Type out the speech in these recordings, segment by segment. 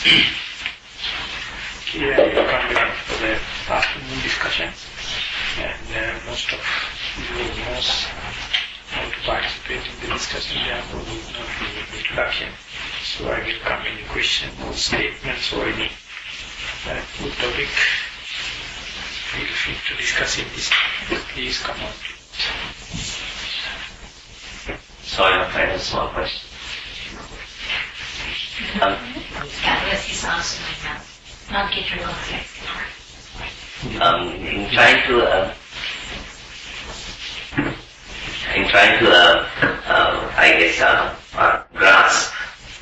Here we come for the afternoon discussion, and most of you knows how to participate in the discussion, therefore we will not be in the introduction. So I will come any questions or statements or any good topic. Feel free to discuss in this. Please come on to it. So I have a small question. Yes, he's answering now. Not get rid of it. In trying to grasp,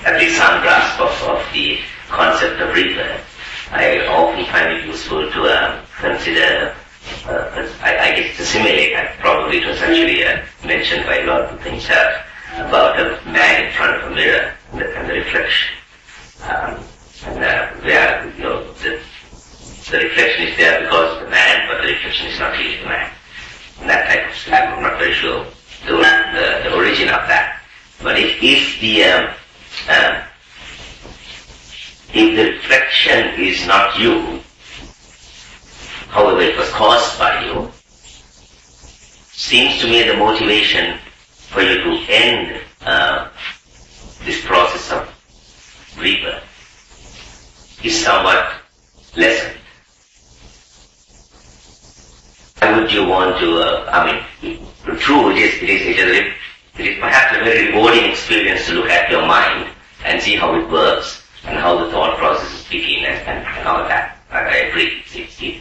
at least some grasp of the concept of rebirth, I often find it useful to consider, I guess to simulate, probably it was actually mentioned by a lot of things about a man in front of a mirror and the reflection. Where the reflection is there because of the man, but the reflection is not really the man. And that type of stuff, I'm not very sure the origin of that. But if the reflection is not you, however it was caused by you, seems to me the motivation for you to end this process of rebirth is somewhat lessened. Why would you want to, true, it is perhaps a very rewarding experience to look at your mind and see how it works and how the thought process is begin and all that. I agree.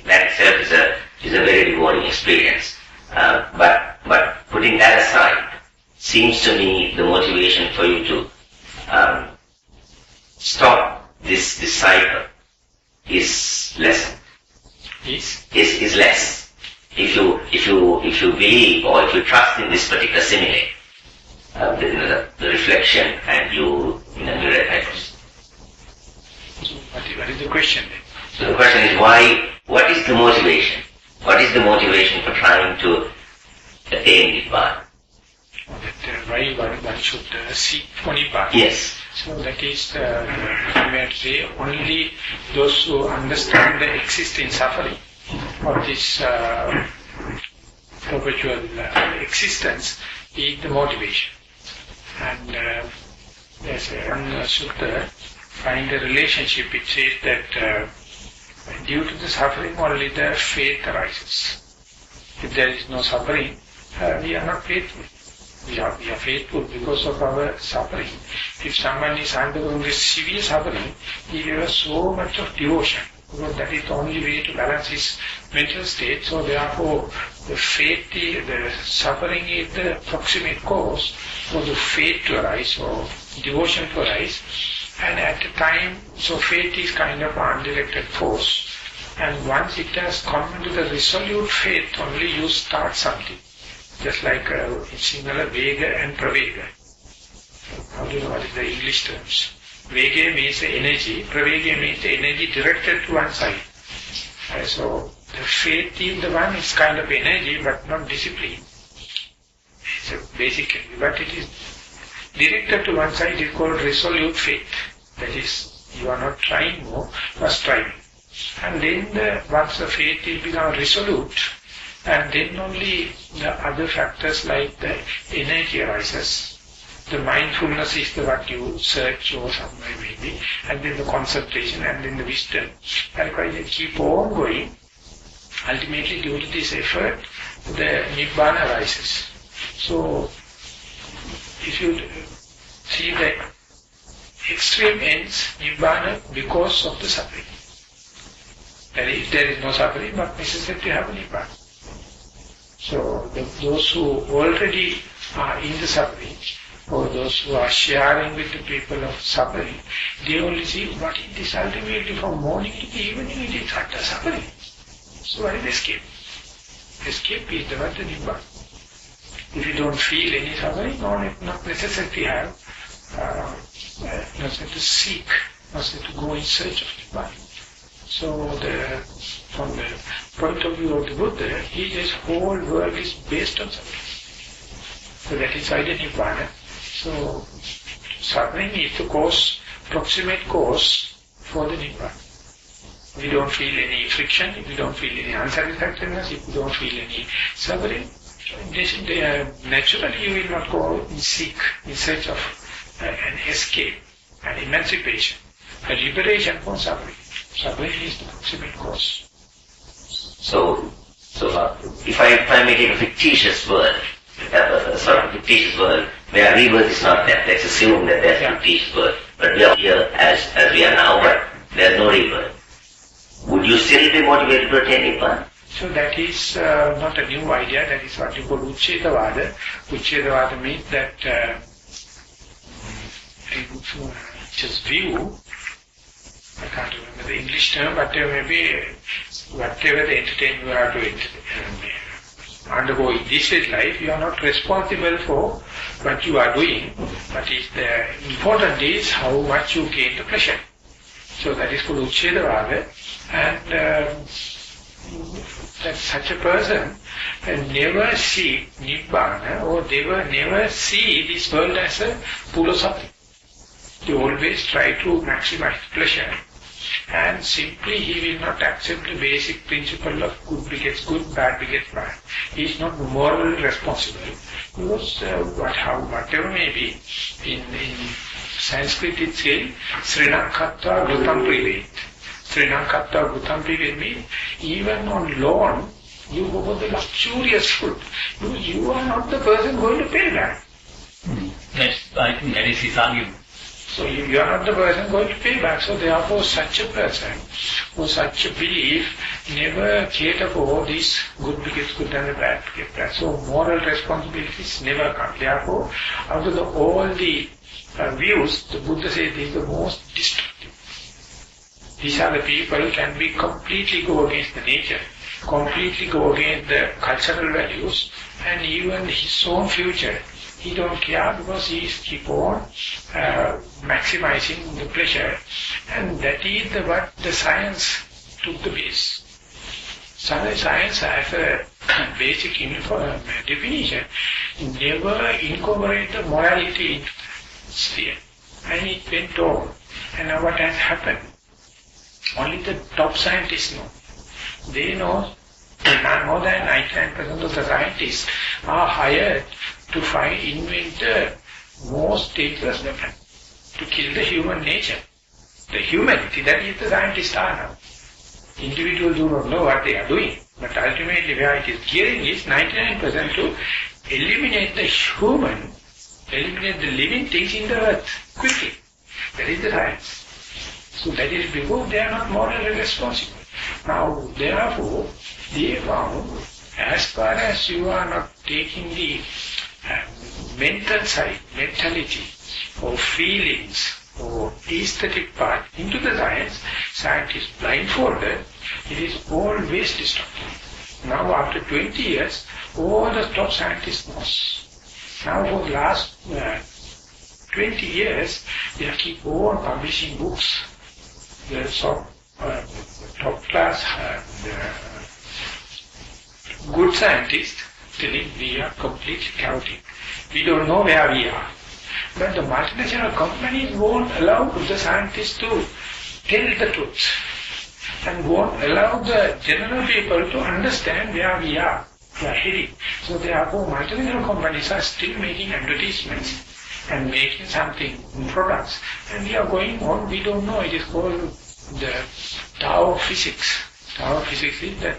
That itself is a very rewarding experience. But putting that aside, seems to me the motivation for you to stop this cycle is lessened. Is less. If you believe or if you trust in this particular simile, the reflection and you in a mirror type of. So what is the question then? So the question is what is the motivation? What is the motivation for trying to attain Nibbana? Why one should seek for Nibbana? Yes. So that is, you may say, only those who understand the existing suffering of this perpetual existence is the motivation. And there's one sutta, find a relationship, it says that due to the suffering only the faith arises. If there is no suffering, we are not faithful. We are faithful because of our suffering. If someone is undergoing this severe suffering, he has so much of devotion, because that is the only way to balance his mental state. So therefore, the faith, the suffering is the proximate cause for the faith to arise or devotion to arise. And at the time, so faith is kind of an undirected force. And once it has come into the resolute faith, only you start something. Just like in Sinhala, Vega and Pravega. How do you know what is the English terms? Vega means the energy, Pravega means the energy directed to one side. So the faith in the one is kind of energy, but not discipline. It's a basic energy, but it is directed to one side. It is called resolute faith. That is, you are not trying more, you are striving. And then once the faith will become resolute, and then only the other factors like the energy arises. The mindfulness is the what you search or somewhere maybe, and then the concentration, and then the wisdom. And you keep on going. Ultimately, due to this effort, the Nibbana arises. So, if you see the extreme ends, Nibbana because of the suffering. And if there is no suffering, not necessary to have a Nibbana. So those who already are in the suffering, or those who are sharing with the people of suffering, they only see what is this ultimately from morning to the evening, it is utter suffering. So what is escape? Escape is the Nibbana. If you don't feel any suffering, not necessary to have, not necessary to seek, not necessary to go in search of Nibbana. So from the point of view of the Buddha, his whole world is based on suffering. So that is Nibbana. So suffering is the cause, proximate cause for the Nibbana. If you don't feel any friction, if you don't feel any unsatisfactoriness, if you don't feel any suffering, naturally you will not go and seek in search of an escape, an emancipation, a liberation from suffering. Suffering is the proximate cause. So if I may take a fictitious world, fictitious world, where rebirth is not there, let's assume that there's a fictitious world, but we are here as we are now, but there's no rebirth. Would you still be motivated to attain Nibbana? So that is not a new idea, that is what you call Uchedavada. Uchedavada means that just view, I can't remember the English term, but maybe whatever the entertainment you are to undergo in this life, you are not responsible for what you are doing, but the important is how much you gain the pleasure. So that is called Uchedavada, and that such a person never see Nibbana, or they will never see this world as a pool of suffering. They always try to maximize pleasure, and simply he will not accept the basic principle of good begets good, bad begets bad. He is not morally responsible, because whatever may be, in Sanskrit it says, Srinakkatva Gutam Privet. Srinakkatva Gutam Privet means, even on loan, you go for the luxurious food. You are not the person going to pay back. I think that is his argument. So you are not the person going to pay back. So therefore such a person, or such a belief, never cater for this good begets good and the bad begets bad. So moral responsibilities never come. Therefore, out of all the views, the Buddha says this is the most destructive. These are the people who can be completely go against the nature, completely go against the cultural values, and even his own future. He don't care, because he is keep on maximizing the pleasure, and that is what the science took the base. Science has a basic definition, never incorporate the morality into the sphere, and it went on. And now what has happened? Only the top scientists know. They know, more than 99% of the scientists are hired to invent the most dangerous weapon to kill the human nature. The humanity, that is the scientists are now. Individuals do not know what they are doing, but ultimately where it is gearing is 99% to eliminate the human, eliminate the living things in the earth quickly. That is the science. So that is because they are not morally responsible. Now, therefore, they found, as far as you are not taking the mental side, mentality, or feelings, or aesthetic part into the science is blindfolded, it is always destructive. Now, after 20 years, all the top scientists know. Now, for the last 20 years, they keep on publishing books. The top class, good scientists telling we are completely chaotic. We don't know where we are. But the multinational companies won't allow the scientists to tell the truth, and won't allow the general people to understand where we are heading. So therefore multinational companies are still making advertisements and making something in products, and we are going on, we don't know. It is called the Tao of physics. Tao of physics is that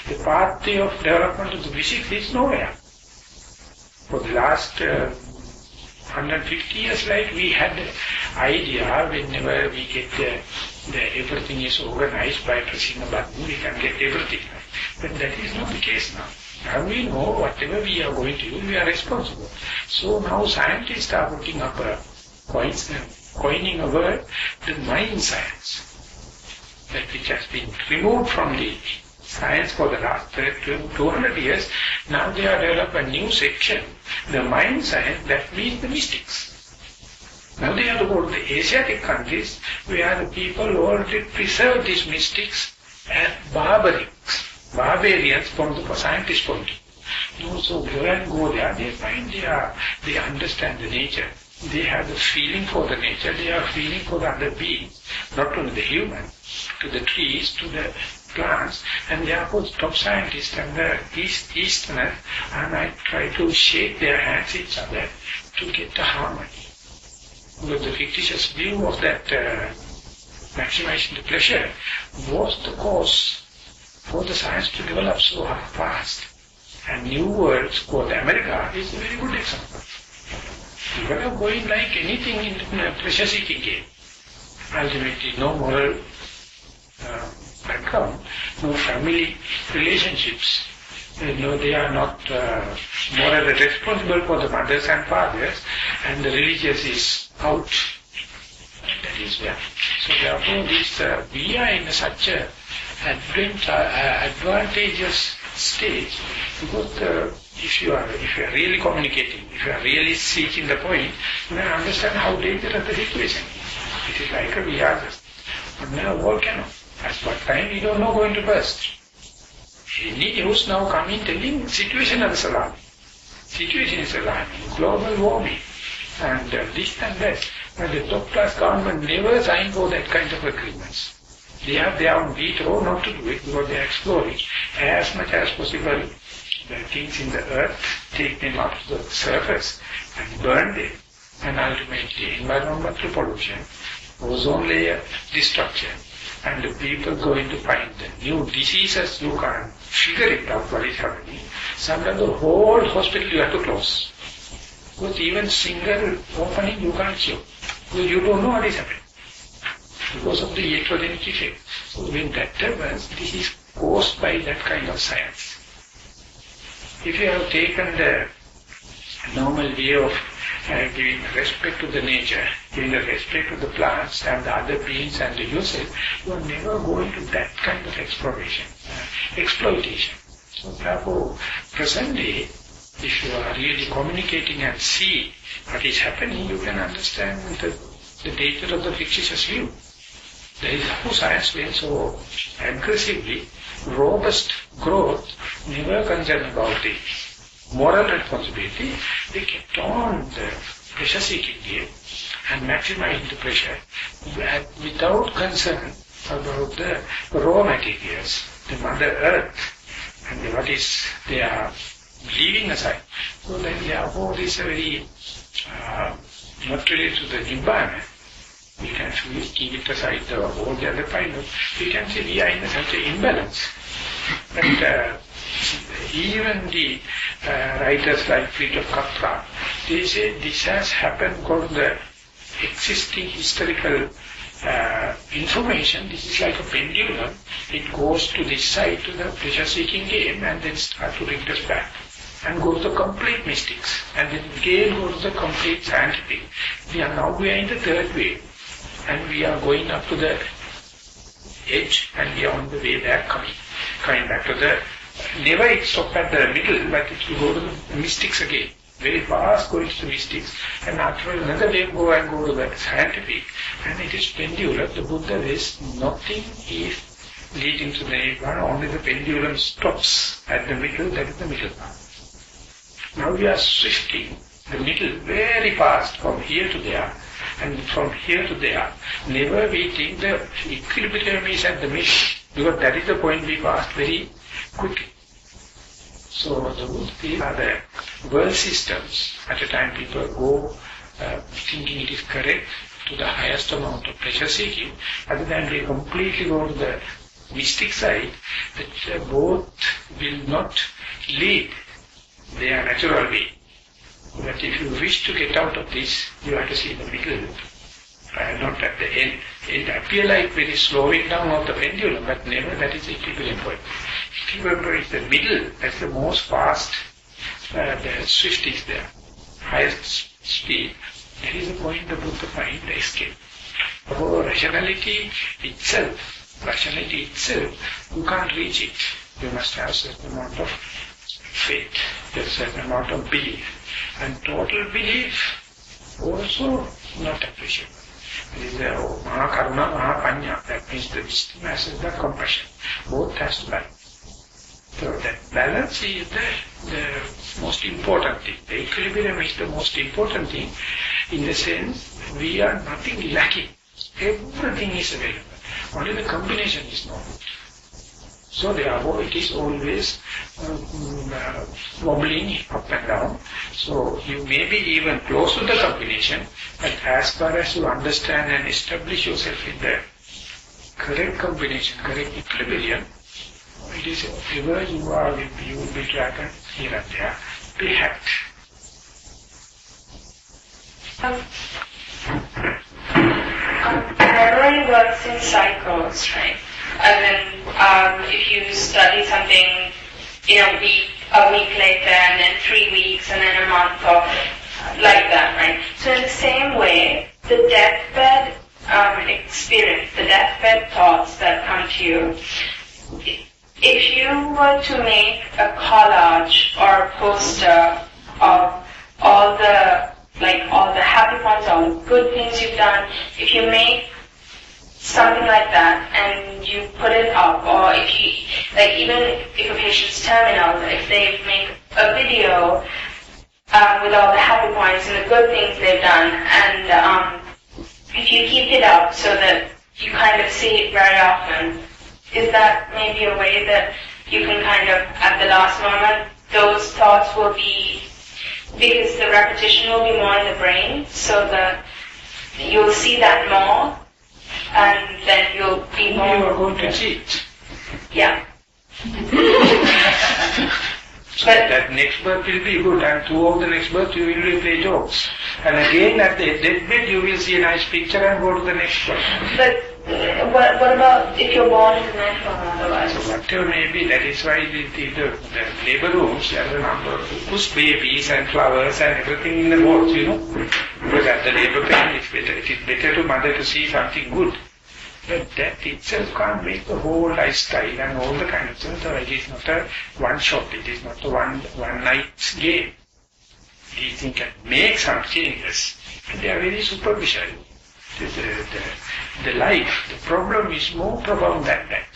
the pathway of development of the physics is nowhere. For the last 150 years, like we had the idea, whenever we get everything is organized by pressing a button, we can get everything. But that is not the case now. Now we know whatever we are going to do, we are responsible. So now scientists are putting up coining a word, the mind science, that which has been removed from the science for the last 200 years. Now they are developed a new section, the mind science, that means the mystics. Now they have to go to the Asiatic countries where the people already preserve these mystics as barbarians from the scientist point of view. So go there, they find they understand the nature. They have the feeling for the nature, they have feeling for the other beings. not only the human, to the trees, to the plants, and therefore top scientists and the Easterners, and I try to shake their hands each other to get a harmony. But the fictitious view of that maximizing the pleasure was the cause for the science to develop so fast. And New World called America is a very good example. People are going like anything in a pleasure-seeking game. Ultimately, no moral background, no family relationships. They are not morally responsible for the mothers and fathers, and the religious is out. That is where. So therefore, we are in such a advantageous stage, because if you are really communicating, if you are really seeking the point, you can understand how dangerous the situation is. It is like we are just under a volcano. At what time we don't know going to burst. Any news now coming telling situation is alarming. Situation is alarming. Global warming and this and that. But the top class government never signed for that kind of agreements. They have their own veto not to do it because they are exploring as much as possible the things in the earth, take them up to the surface and burn them. And ultimately environmental pollution, ozone layer destruction, and the people going to find the new diseases. You can't figure it out what is happening. Sometimes the whole hospital you have to close. Because even single opening you can't cure. Because you don't know what is happening. Because of the iatrogenic effect. So when that happens, this is caused by that kind of science. If you have taken the normal way of giving respect to the nature, giving the respect to the plants and the other beings and the yourself, you are never going to that kind of exploration, exploitation. So therefore, presently, if you are really communicating and see what is happening, you can understand the danger of the fictitious view. That is how science went so aggressively, robust growth, never concerned about the moral responsibility. They kept on the pleasure-seeking game and maximizing the pleasure without concern about the raw materials, the Mother Earth, and what is they are leaving aside. So then therefore this is a very not related to the Nibbana. We can keep it aside all the other pilots. We can say we are in such an imbalance. But even the writers like Friedrich Kapra, they say this has happened because the existing historical information. This is like a pendulum. It goes to this side to the pleasure-seeking game and then start to regress back and go to the complete mystics and then again go to the complete scientific. We are in the third wave and we are going up to the edge and we are on the way back coming back to the, never it stop at the middle, but it will go to the mystics again. Very fast going to the mystics, and after another wave go to the scientific, and it is pendulum. The Buddha is nothing is leading to the Nirvana, only the pendulum stops at the middle, that is the middle path. Now we are shifting the middle very fast from here to there, and from here to there. Never we think the equilibrium is at the middle, because that is the point we pass very quickly. So the Buddha are the world systems. At a time people go thinking it is correct to the highest amount of pleasure seeking. At the time they completely go to the mystic side, that both will not lead their natural way. But if you wish to get out of this, you have to see the middle, not at the end. It appears like very slowing down of the pendulum, but never that is the equilibrium point. Equilibrium point is the middle, that's the most fast, the swift is there, highest speed. That is the point the Buddha finds the escape. For rationality itself, you can't reach it. You must have a certain amount of faith, a certain amount of belief. And total belief also not appreciable. It is the Maha Karuna, Maha Panya, that means the wisdom as well as the compassion. Both has to balance. So that balance is the most important thing. The equilibrium is the most important thing in the sense we are nothing lacking. Everything is available. Only the combination is not. So therefore it is always wobbling up and down. So you may be even close to the combination, but as far as you understand and establish yourself in the correct combination, correct equilibrium, it is wherever you are, you will be dragged here and there, be hacked. Memory works in cycles, right? And then if you study something in a week later, and then 3 weeks, and then a month, or like that, right? So in the same way, the deathbed experience, the deathbed thoughts that come to you, if you were to make a collage or a poster of all the happy points, all the good things you've done, if you make something like that and you put it up, or if you, even if a patient's terminal, if they make a video with all the happy points and the good things they've done, and if you keep it up so that you kind of see it very often, is that maybe a way that you can kind of, at the last moment, those thoughts will be, because the repetition will be more in the brain, so that you'll see that more, and then you'll be more... You are going to cheat. Yeah. So that next birth will be good, and throughout the next birth you will play jokes. And again at the deathbed you will see a nice picture and go to the next birth. But what about if you're born in the next one otherwise? So whatever may be, that is why the labor rooms, there are a number of push babies and flowers and everything in the walls, Because at the labor pain it is better to mother to see something good. But that itself can't make the whole lifestyle and all the kind of things. So it is not a one shot, it is not a one night game. These things can make some changes, but they are very superficial. The life, the problem is more profound than that.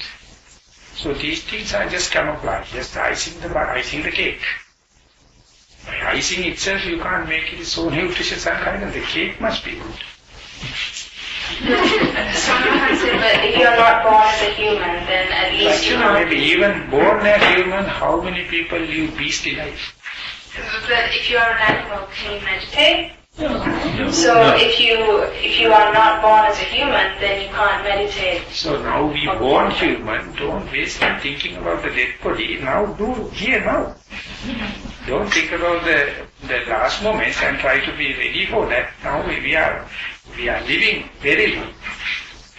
So these things are just camouflage, just icing the cake. By icing itself, you can't make it so nutritious and kind of. The cake must be good. Someone has said that if you're not born as a human, then at least you know. Maybe even born as human, how many people live beastly life? But if you are an animal, can you meditate? No. So if you are not born as a human, then you can't meditate. So now we born human, don't waste time thinking about the dead body. Now do here now. Don't think about the last moments and try to be ready for that. Now we are living very long,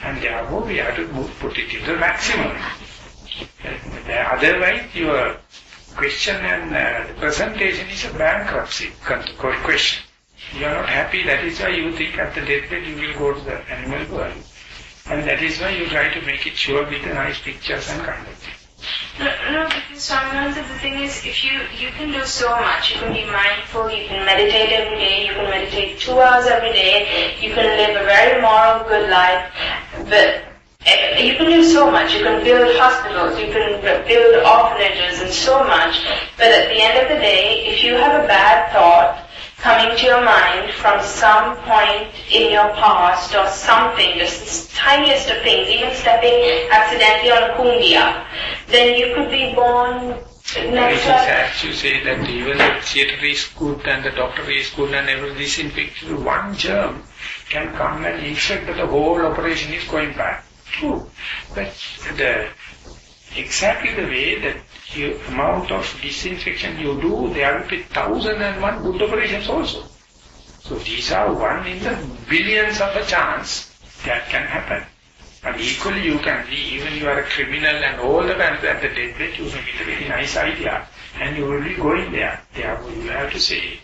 and therefore we have to put it to the maximum. Otherwise your question and presentation is a bankruptcy question. You are not happy, that is why you think at the deathbed you will go to the animal world. And that is why you try to make it sure with the nice pictures and kind of thing. No, because sometimes the thing is, if you can do so much, you can be mindful, you can meditate every day, you can meditate 2 hours every day, you can live a very moral, good life, but you can do so much. You can build hospitals, you can build orphanages and so much, but at the end of the day, if you have a bad thought coming to your mind from some point in your past or something, just the tiniest of things, even stepping accidentally on a cumbia, then you could be born next life. As you say that even the theatre is good and the doctor is good and every disinfected, one germ can come and infect that the whole operation is going bad. True. But exactly the way that the amount of disinfection you do, there will be 1,001 good operations also. So these are one in the billions of a chance that can happen. And equally you can be, even you are a criminal and all the kinds at the deathbed, you may get a very nice idea and you will be going there. Therefore you have to say,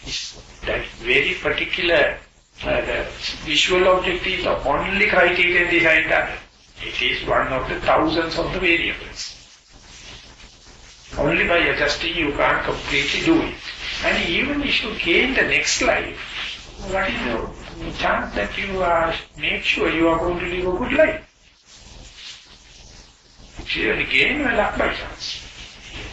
is that very particular, the visual object is the only criterion behind that. It is one of the thousands of the variables. Only by adjusting you can't completely do it. And even if you gain the next life, what is the chance that you make sure you are going to live a good life? You really gain your luck by chance,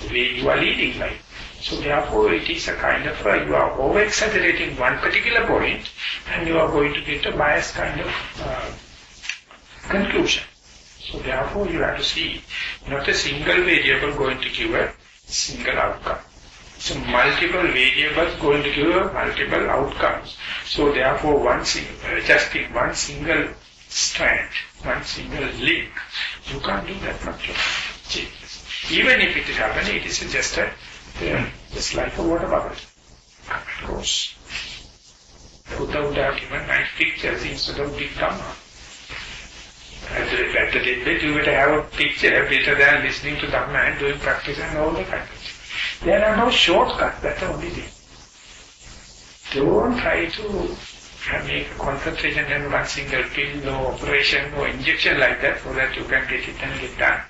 the way you are leading life. So therefore it is a kind of, you are over-exaggerating one particular point and you are going to get a biased kind of conclusion. So therefore you have to see, not a single variable going to give a single outcome. So multiple variables going to give a multiple outcomes. So therefore adjusting one single strand, one single link, you can't do that much of changes. Even if it is happening, it is just like a water bubble. It goes. Buddha would have given nice pictures instead of big Dhamma. At the deathbed, you better have a picture better than listening to Dhamma and doing practice and all the kind of things. There are no shortcuts, that's the only thing. Don't try to make a concentration and one single pill, no operation, no injection like that, so that you can get it and get done.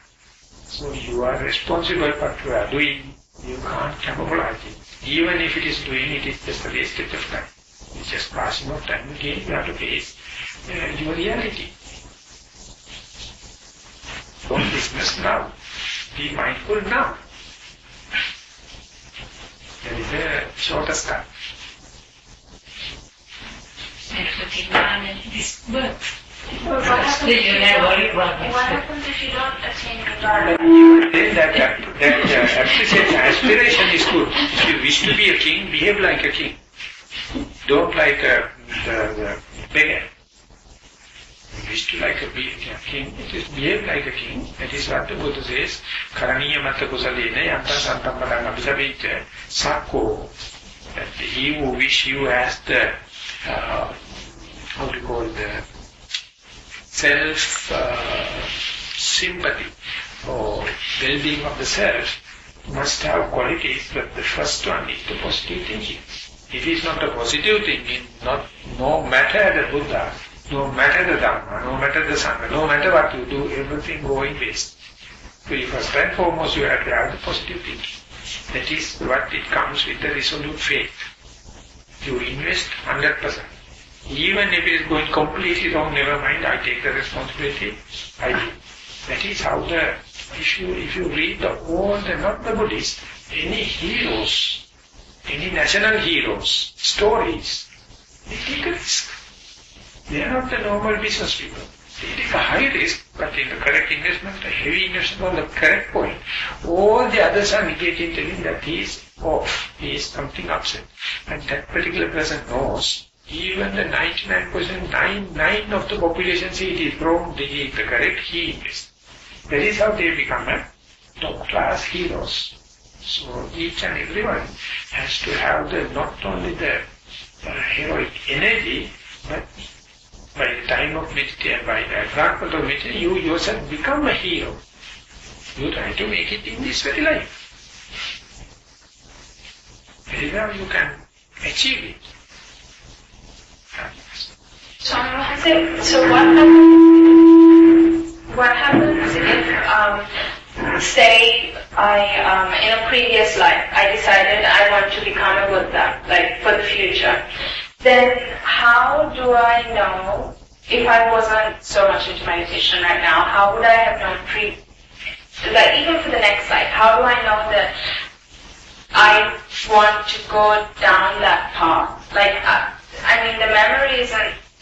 So you are responsible for what you are doing. You can't camouflage it. Even if it is doing, it is just a wastage of time. It's just passing of time. Again, you have to face your reality. Don't dismiss now. Be mindful now. That is the shortest cut. This works. What happens if you don't attain the Dharma? Then that appreciation, aspiration is good. If you wish to be a king, behave like a king. Don't like the beggar. If you wish to be a king, it is behave like a king. That is what the Buddha says. Karaniya matta kusalena yanta santam padang abhisabhita sakko. That he who wish you has the self-sympathy or well-being of the self must have qualities, but the first one is the positive thinking. If it is not a positive thinking, no matter the Buddha, no matter the Dhamma, no matter the Sangha, no matter what you do, everything going waste. So first and foremost you have to have the positive thinking. That is what it comes with the resolute faith. You invest 100%. Even if it is going completely wrong, never mind, I take the responsibility, I do. That is how if you read not the Buddhists, any heroes, any national heroes, stories, they take a risk. They are not the normal business people. They take a high risk, but in the correct investment, a heavy investment on the correct point, all the others are negating, telling that he is off, he is something upset. And that particular person knows, even the 99% of the population say it is wrong, they is the correct, he invests. That is how they become a top class heroes. So each and everyone has to have not only the heroic energy, but by the time of meditation, by the advancement of meditation, you yourself become a hero. You try to make it in this very life. That is how you can achieve it. So what happens if, say, in a previous life, I decided I want to become a Buddha, like for the future. Then how do I know, if I wasn't so much into meditation right now, how would I have known like even for the next life, how do I know that I want to go down that path? Like, I mean, the memory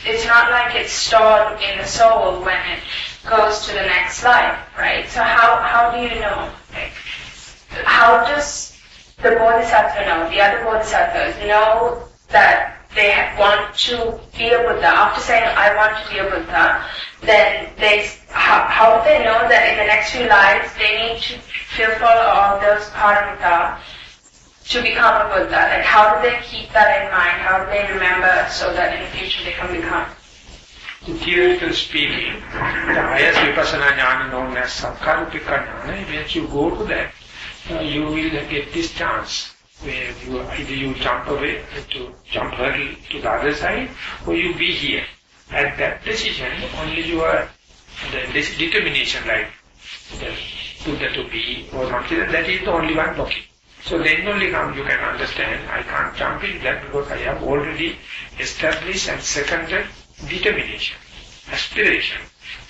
it's not like it's stored in the soul when it goes to the next life, right? So how do you know? Like, how does the Bodhisattva know, the other Bodhisattvas know that they want to be a Buddha? After saying, I want to be a Buddha, then how do they know that in the next few lives they need to fulfill all those paramita to become a Buddha? Like, how do they keep that in mind? How do they remember so that in the future they can become? Theoretically speaking, the highest vipassana jnana known as sankharupika jnana, when you go to that, you will get this chance where either you jump away jump hurdle to the other side, or you be here. At that decision, only the determination, like the Buddha to be or something, that is the only one blocking. So then only you can understand, I can't jump in that because I have already established and seconded determination, aspiration.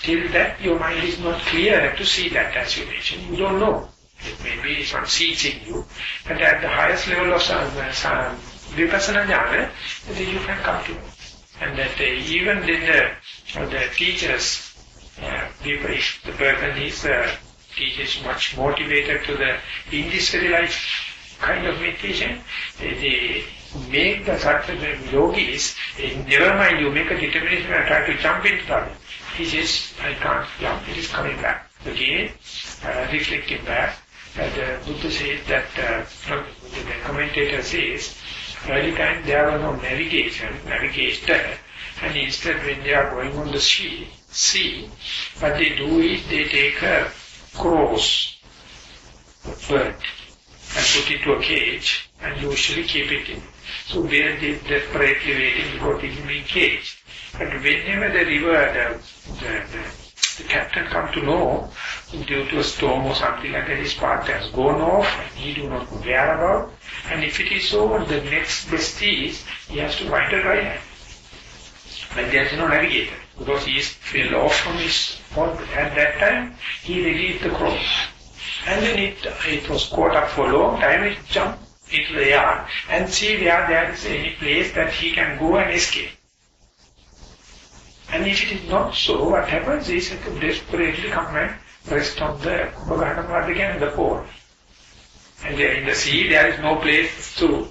Till that your mind is not clear to see that aspiration. You don't know. It may be some seeds in you. And at the highest level of vipassana jnana, you can come to it. And that even then the teachers people, if the person is teaches much motivated to the in this very life kind of meditation, they make the certain yogis, never mind you make a determination and try to jump into that. He says, I can't jump, it is coming back. Again, reflecting back. The Buddha says that, the commentator says, early time there was no navigator, and instead when they are going on the sea, what they do is they take a cross, a bird, and put it to a cage, and usually keep it in. So there they desperately waiting because it is being caged. But whenever the river, the captain come to know, due to a storm or something like that, his part has gone off, and he do not know where about. And if it is so, the next best is, he has to find a dry land. But there is no navigator, because he fell off from his boat. At that time, he released the cross. And then it was caught up for a long time, it jumped into the air, and see where there is any place that he can go and escape. And if it is not so, what happens is it will desperately come and rest on the Kumbhagana and the pole. And there in the sea, there is no place to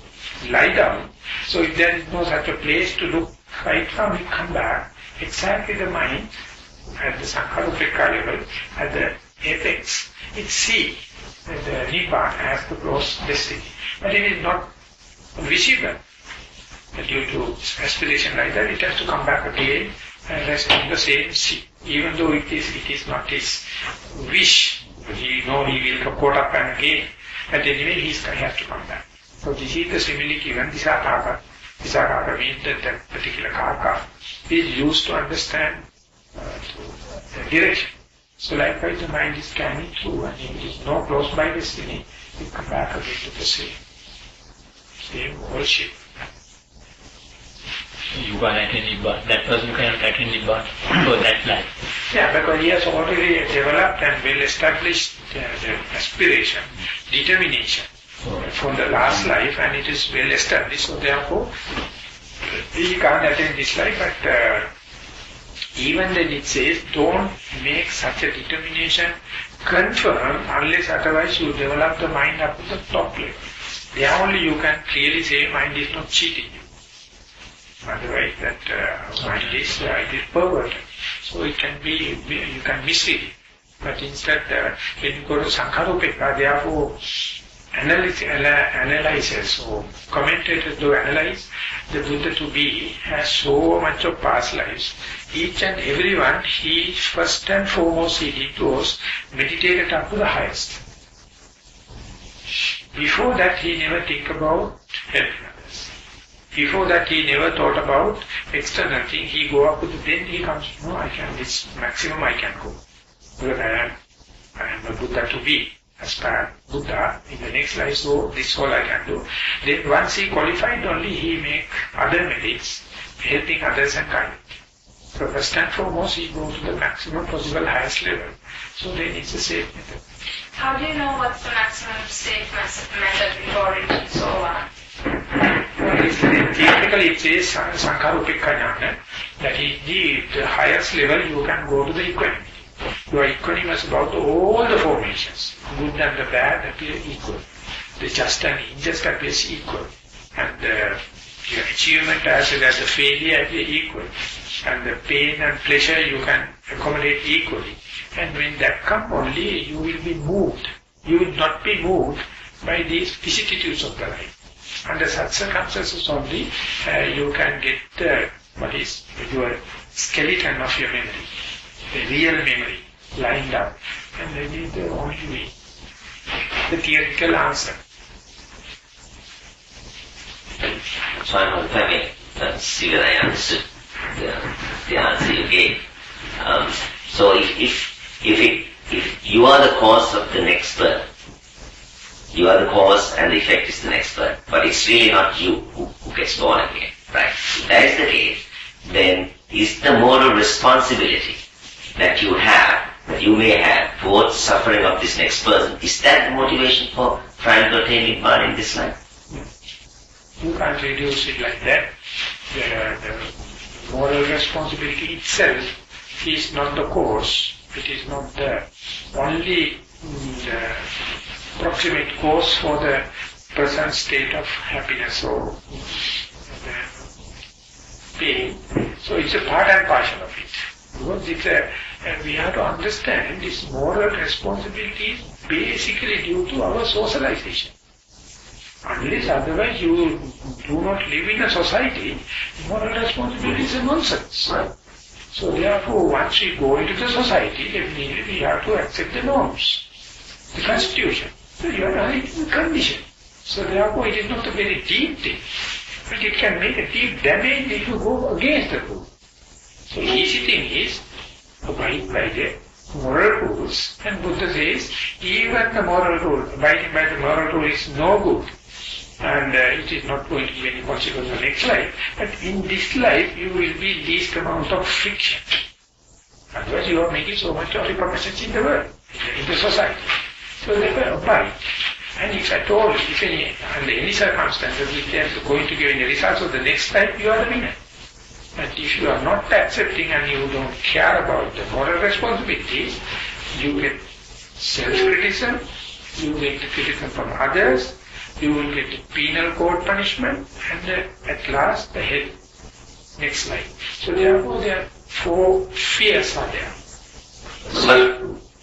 lie down. So if there is no such a place to look right from, it come back. Exactly the mind, at the Sankharupeka level, at the apex, it see that the Nibbana has the close destiny. But it is not visible. Due to aspiration like that, it has to come back again and rest in the same sea. Even though it is not his wish, he know he will get caught up and again, but anyway he has to come back. So this is the simile given, Nissarana. Nissarana means that particular karka is used to understand the direction. So likewise the mind is scanning through, and if it is no close by destiny, it come back again to the same worship. You can't attain Nibbana. That person cannot attain Nibbana for that life. Yeah, because he has already developed and well established the aspiration, determination for the last life, and it is well established. So therefore, he can't attain this life. But even then it says, don't make such a determination confirm unless otherwise you develop the mind up to the top level. There only you can clearly say mind is not cheating you. Otherwise that mind is perverted. So it can be, you can mislead it. But instead, when you go to Sankharupeka, therefore analyzers or commentators to analyze the Buddha to be has so much of past lives. Each and everyone, he first and foremost he did was meditated up to the highest. Before that he never think about helping others. Before that he never thought about external thing. He go up to the, then he comes, no, I can, this maximum I can go. Because I am a Buddha to be, aspire Buddha in the next life, so this all I can do. Then once he qualified only, he make other merits, helping others and kind. So first and foremost he go to the maximum possible highest level. So then it's a safe method. How do you know what's the maximum safe method before it is over? Theoretically it says Sankharupeka, that is the highest level you can go to the equanimity. You are equanimous about all the formations. Good and the bad appear equal. The just and unjust appears equal. And your achievement as well as the failure appear equal. And the pain and pleasure you can accommodate equally. And when that comes only, you will be moved. You will not be moved by these vicissitudes of the life. Under such circumstances only, you can get what is your skeleton of your memory, the real memory, lined up. And that is the only way, the theoretical answer. So I don't know if I may see whether I understood the answer you gave. So if you are the cause of the next birth, you are the cause and the effect is the next birth, but it's really not you who gets born again, right? If that is the case, then is the moral responsibility that you have, that you may have towards suffering of this next person, is that the motivation for trying to attain Nibbana in this life? You can't reduce it like that. The moral responsibility itself is not the cause. It is not the only proximate cause for the present state of happiness or pain. So it's a part and parcel of it. Because we have to understand this moral responsibility is basically due to our socialization. Unless otherwise you do not live in a society, moral responsibility is a nonsense. So therefore, once we go into the society, definitely we have to accept the norms, the constitution. So you are in the condition. So therefore, it is not a very deep thing, but it can make a deep damage if you go against the rule. So easy thing is abide by the moral rules. And Buddha says, even the moral rule, abiding by the moral rule is no good. And it is not going to be any consequence in the next life. But in this life, you will be least amount of friction. Otherwise, you are making so much of repercussions in the world, in the society. So therefore, abide. And if at all, if under any circumstances, if they are going to give any results of the next life, you are the winner. But if you are not accepting and you don't care about the moral responsibilities, you get self-criticism, you get the criticism from others, you will get the penal code punishment, and at last the hell, next life. So therefore there are 4 fears are there.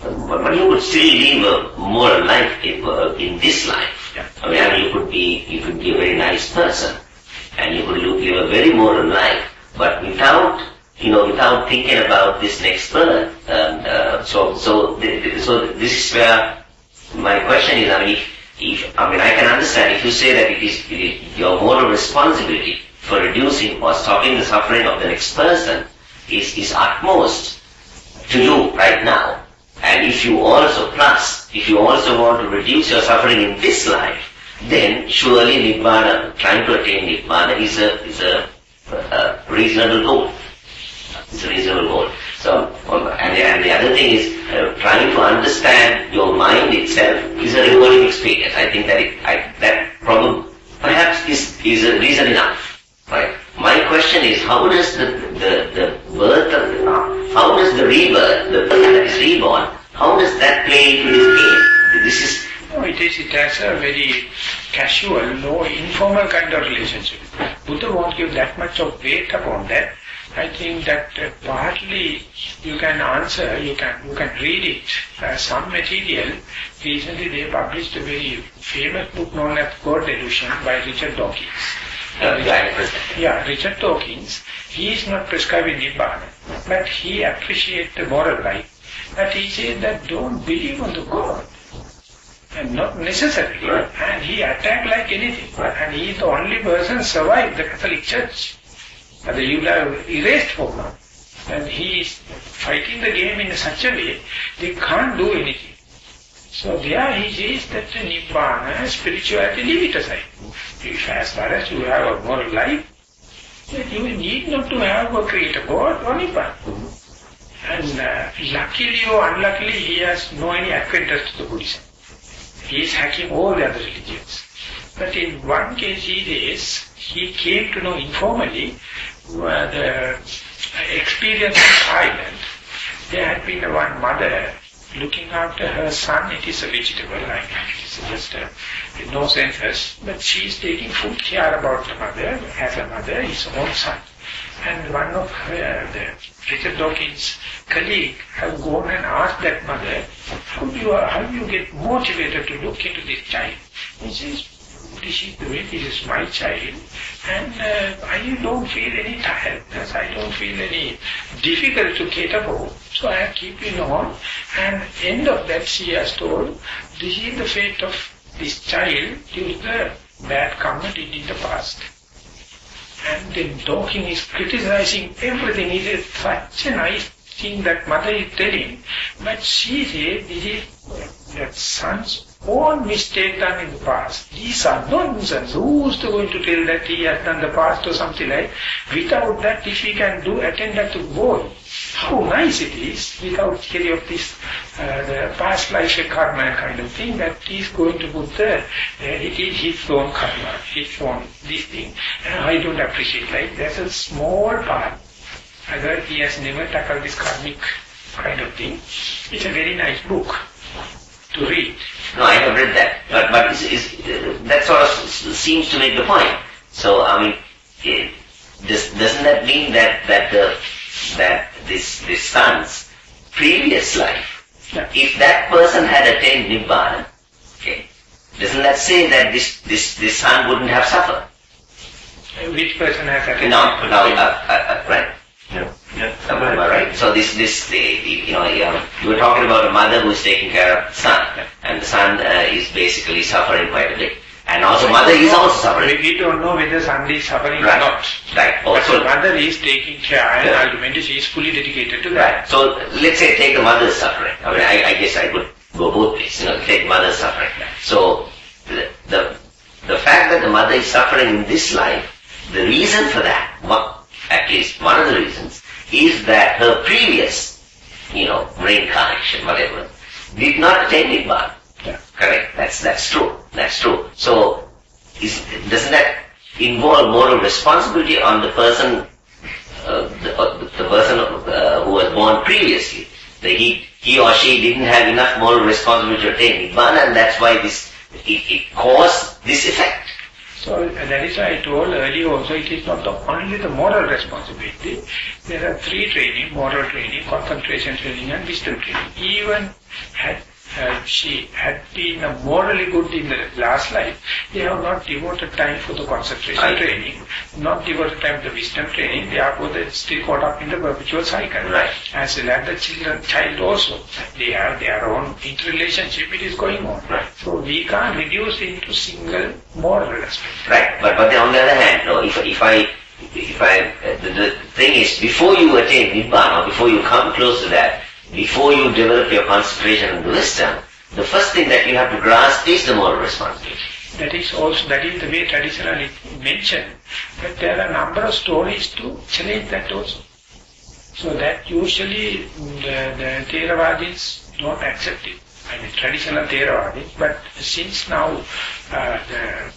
But you could still live a moral life in this life. Yeah. I mean, you could be a very nice person, and you could live a very moral life, but without thinking about this next birth. So this is where my question is. I can understand if you say that it is your moral responsibility for reducing or stopping the suffering of the next person is utmost to do right now. And if you also want to reduce your suffering in this life, then surely Nibbana, trying to attain Nibbana is a reasonable goal. It's a reasonable goal. So, and the other thing is, trying to understand your mind itself is a rewarding experience. I think that problem perhaps is a reason enough. Right? My question is, how does the rebirth, the birth that is reborn, how does that play into this game? This is... No, it has a very casual, no informal kind of relationship. Buddha won't give that much of weight upon that. I think that partly you can answer, you can read it, some material. Recently they published a very famous book known as God Delusion by Richard Dawkins. Richard Dawkins, he is not prescribing Nibbana, but he appreciates the moral life. But he says that don't believe on the God, and not necessarily, and he attacked like anything, and he is the only person survived the Catholic Church. And you have erased for now. And he is fighting the game in such a way, they can't do anything. So there he says that the Nibbana, spirituality, leave it aside. If as far as you have a moral life, then you need not to have a creator God or Nibbana. And luckily or unluckily, he has no any acquaintance to the Buddhism. He is hacking all the other religions. But in one case he says, he came to know informally the experience of Thailand. There had been one mother looking after her son. It is a vegetable, like it is just no sense, but she is taking full care about the mother, as a mother, his own son. And one of the Richard Dawkins' colleague have gone and asked that mother, how do you get motivated to look into this child? He says, this is the way, this is my child, and I don't feel any tiredness, I don't feel any difficult to cater for, so I keep on. And end of that she has told, this is the fate of this child due to the bad karma did in the past. And then Dawkins is criticizing everything. He says, such a nice thing that mother is telling, but she says, this is that son's own mistake done in the past. These are nonsense. Who's going to tell that he has done the past or something like? Without that, if he can attend that to boy, how nice it is, without theory of this, the past life karma kind of thing, that he is going to put there. It is his own karma, his own this thing. And I don't appreciate like that's a small part. Otherwise he has never tackled this karmic kind of thing. It's a very nice book to read. No, I have read that, but that sort of seems to make the point. So, I mean, doesn't that mean that this son's previous life, Yeah. if that person had attained Nibbana, okay, doesn't that say that this son wouldn't have suffered? Which person has attained? Right. Am I right? So you were talking about a mother who is taking care of the son, and the son is basically suffering quite a bit. And also mother is also suffering. We don't know whether son is suffering Right. or not. Right. But Also, the mother is taking care and ultimately she is fully dedicated to that. right. So let's say take the mother's suffering. I mean, I guess I could go both ways. Take mother's suffering. So the fact that the mother is suffering in this life, the reason for that, at least one of the reasons, is that her previous, reincarnation, whatever, did not attain Nibbana. Yeah. Correct. That's true. That's true. So, doesn't that involve moral responsibility on the person, the person who was born previously? That he or she didn't have enough moral responsibility to attain Nibbana, and that's why it caused this effect. So that is why I told earlier also, it is not only the moral responsibility. There are three training: moral training, concentration training, and wisdom training. Even had she had been morally good in the last life, they have not devoted time for the concentration training, not devoted time to the wisdom training. Therefore, they still caught up in the perpetual cycle. Right. As well as the child also, they have their own interrelationship. It is going on. Right. So we can't reduce into single moral aspect. Right. But then on the other hand, the thing is, before you attain Nibbana, or before you come close to that, before you develop your concentration and wisdom, the first thing that you have to grasp is the moral responsibility. That is the way traditionally mentioned. But there are a number of stories to challenge that also. So that usually the Theravadins don't accept it. I mean traditional Theravadins, but since now the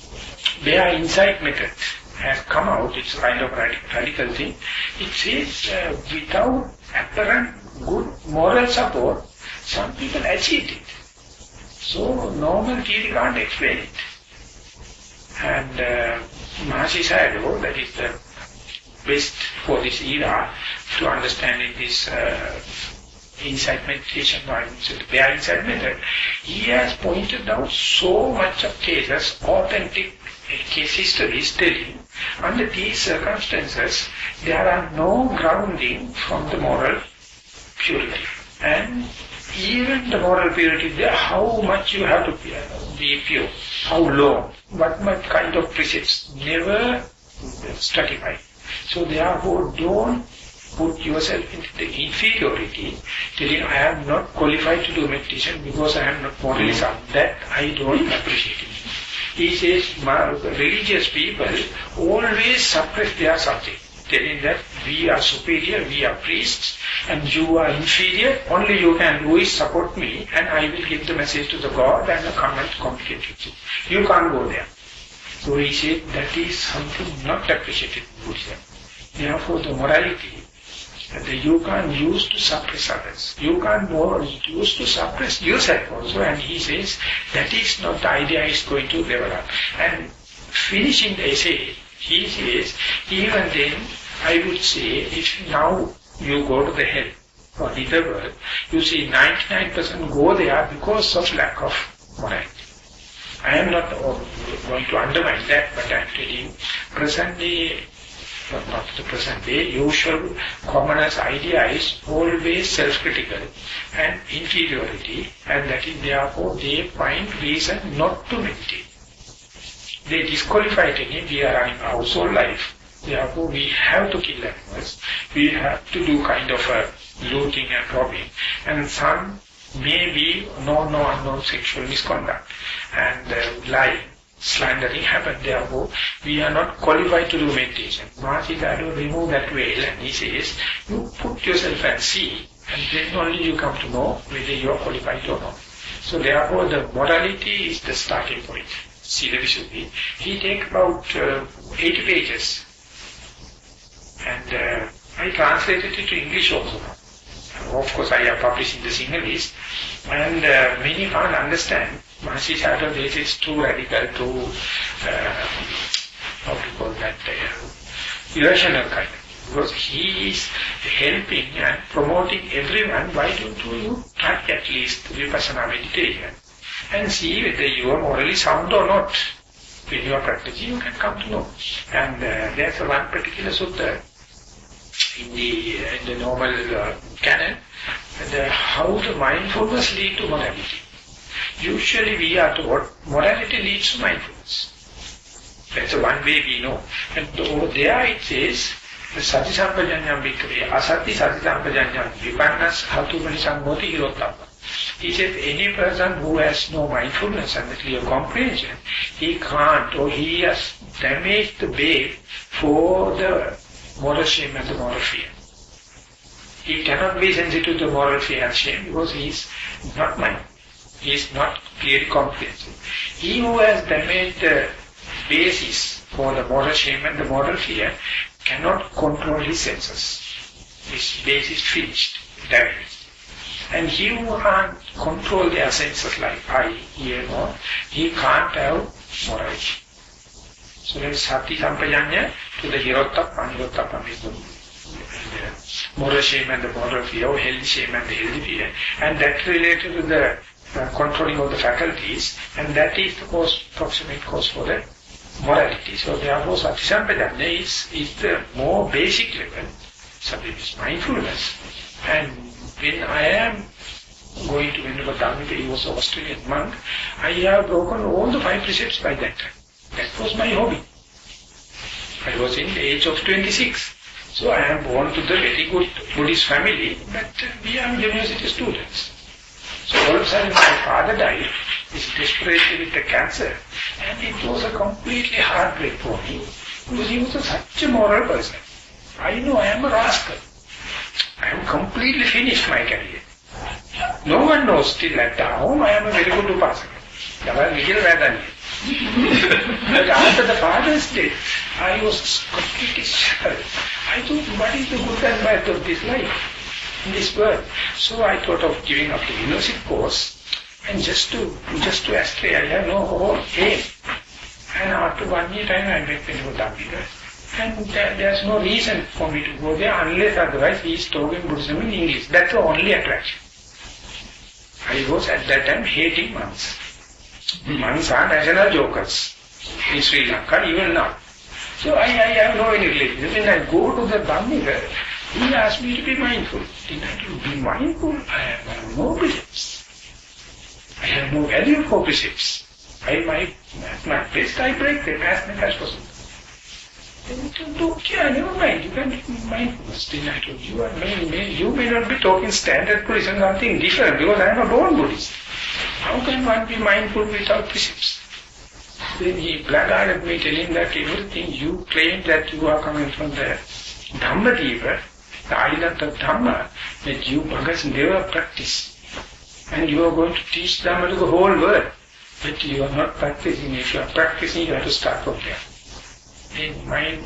bare insight method has come out, it's kind of radical thing. It says without apparent good moral support, some people achieved it. So normal theory can't explain it. And Mahasi Sayadaw, that is the best for this era to understanding this insight meditation, or the bare insight method, he has pointed out so much of cases, authentic case histories telling, under these circumstances, there are no grounding from the moral purity. And even the moral purity there, how much you have to be pure, how long, what kind of precepts, never stratified. So therefore don't put yourself into the inferiority, telling I am not qualified to do meditation because I am not morally sound. That I don't appreciate it. He says religious people always suppress their subject, telling that we are superior, we are priests, and you are inferior, only you can do is support me, and I will give the message to the God and come and communicate with you. You can't go there. So he said that is something not appreciated in Buddhism. Therefore the morality, you can't use to suppress others. You can't use to suppress yourself also. And he says that is not the idea is going to develop. And finishing the essay, he says, even then, I would say, if now you go to the hell or the other world, you see 99% go there because of lack of morality. I am not going to undermine that, but I am telling presently, not the present day, usual commoners' idea is always self-critical and inferiority, and that is therefore they find reason not to meditate. They disqualify it. We are running our soul life, therefore we have to kill animals, we have to do kind of a looting and robbing, and some may be unknown sexual misconduct and lying, slandering happen. Therefore, we are not qualified to do meditation. Mahasi Sayadaw remove that veil and he says, you put yourself and see, and then only you come to know whether you are qualified or not. So therefore, the morality is the starting point. See the Visuddhi. He take about 80 pages, and I translated it to English also. of course I have published in the Sinhalese, and many can't understand. Mahasi Shadow this is too radical, too, how to call that, irrational kind. Because he is helping and promoting everyone. Why don't you try at least Vipassana meditation and see whether you are morally sound or not. When you are practicing, you can come to know. And there's one particular sutta in the normal canon, how the mindfulness lead to morality. Usually we are taught morality leads to mindfulness. That's the one way we know. And over there it says, Sati Sampajanyam Bhikkhave, Asati Sati Sampajanyam Vipannas Hatuvani Sambhoti Hirotapa. He says any person who has no mindfulness and the clear comprehension, he can't, or he has damaged the base for the moral shame and the moral fear. He cannot be sensitive to moral fear and shame because he is not mind. He is not clearly comprehensive. He who has damaged the basis for the moral shame and the moral fear cannot control his senses. His base is finished, damaged. And he who can't control their senses like eye, ear, nose, he can't have morality. So there is Sati Sampajanya to the Hirottapa, Hirottapa is the moral shame and the moral fear, or healthy shame and the healthy fear. And that related to the controlling of the faculties, and that is the proximate cause for the morality. So therefore Sati Sampajanya is the more basic level. Something is mindfulness. And when I am going to Venerable Dhammajiva, he was an Australian monk, I have broken all the 5 precepts by that time. That was my hobby. I was in the age of 26. So I am born to the very good Buddhist family, but we are university students. So all of a sudden my father died, he's desperately with the cancer, and it was a completely heartbreak for me, because he was such a moral person. I know I am a rascal. I am completely finished my career. No one knows still at home I am a very good upasaka. But after the father's death, I was completely shattered. I thought, what is the good and bad of this life, in this world? So I thought of giving up the university course, and just to astray, I have no whole aim. And after 1 year time, I met Venerable Dhammajiva. And there's no reason for me to go there unless otherwise he is talking Buddhism in English. That's the only attraction. I was at that time hating monks. Monks are national jokers in Sri Lanka, even now. So I have no any relationship. When I go to the Dhammajiva, he asked me to be mindful. Did I to be mindful? I have no precepts. I have no value for precepts. At my best I break them as much as possible. Okay, never mind, you can be mindfulness. Then I told you, you may not be talking standard Buddhism, something different, because I am a born Buddhist. How can one be mindful without precepts? Then he blackguarded me, telling that everything you claim that you are coming from the Dhammajiva, the island of Dhamma, that you buggers never practice. And you are going to teach Dhamma to the whole world. But you are not practicing. If you are practicing, you have to start from there. In mind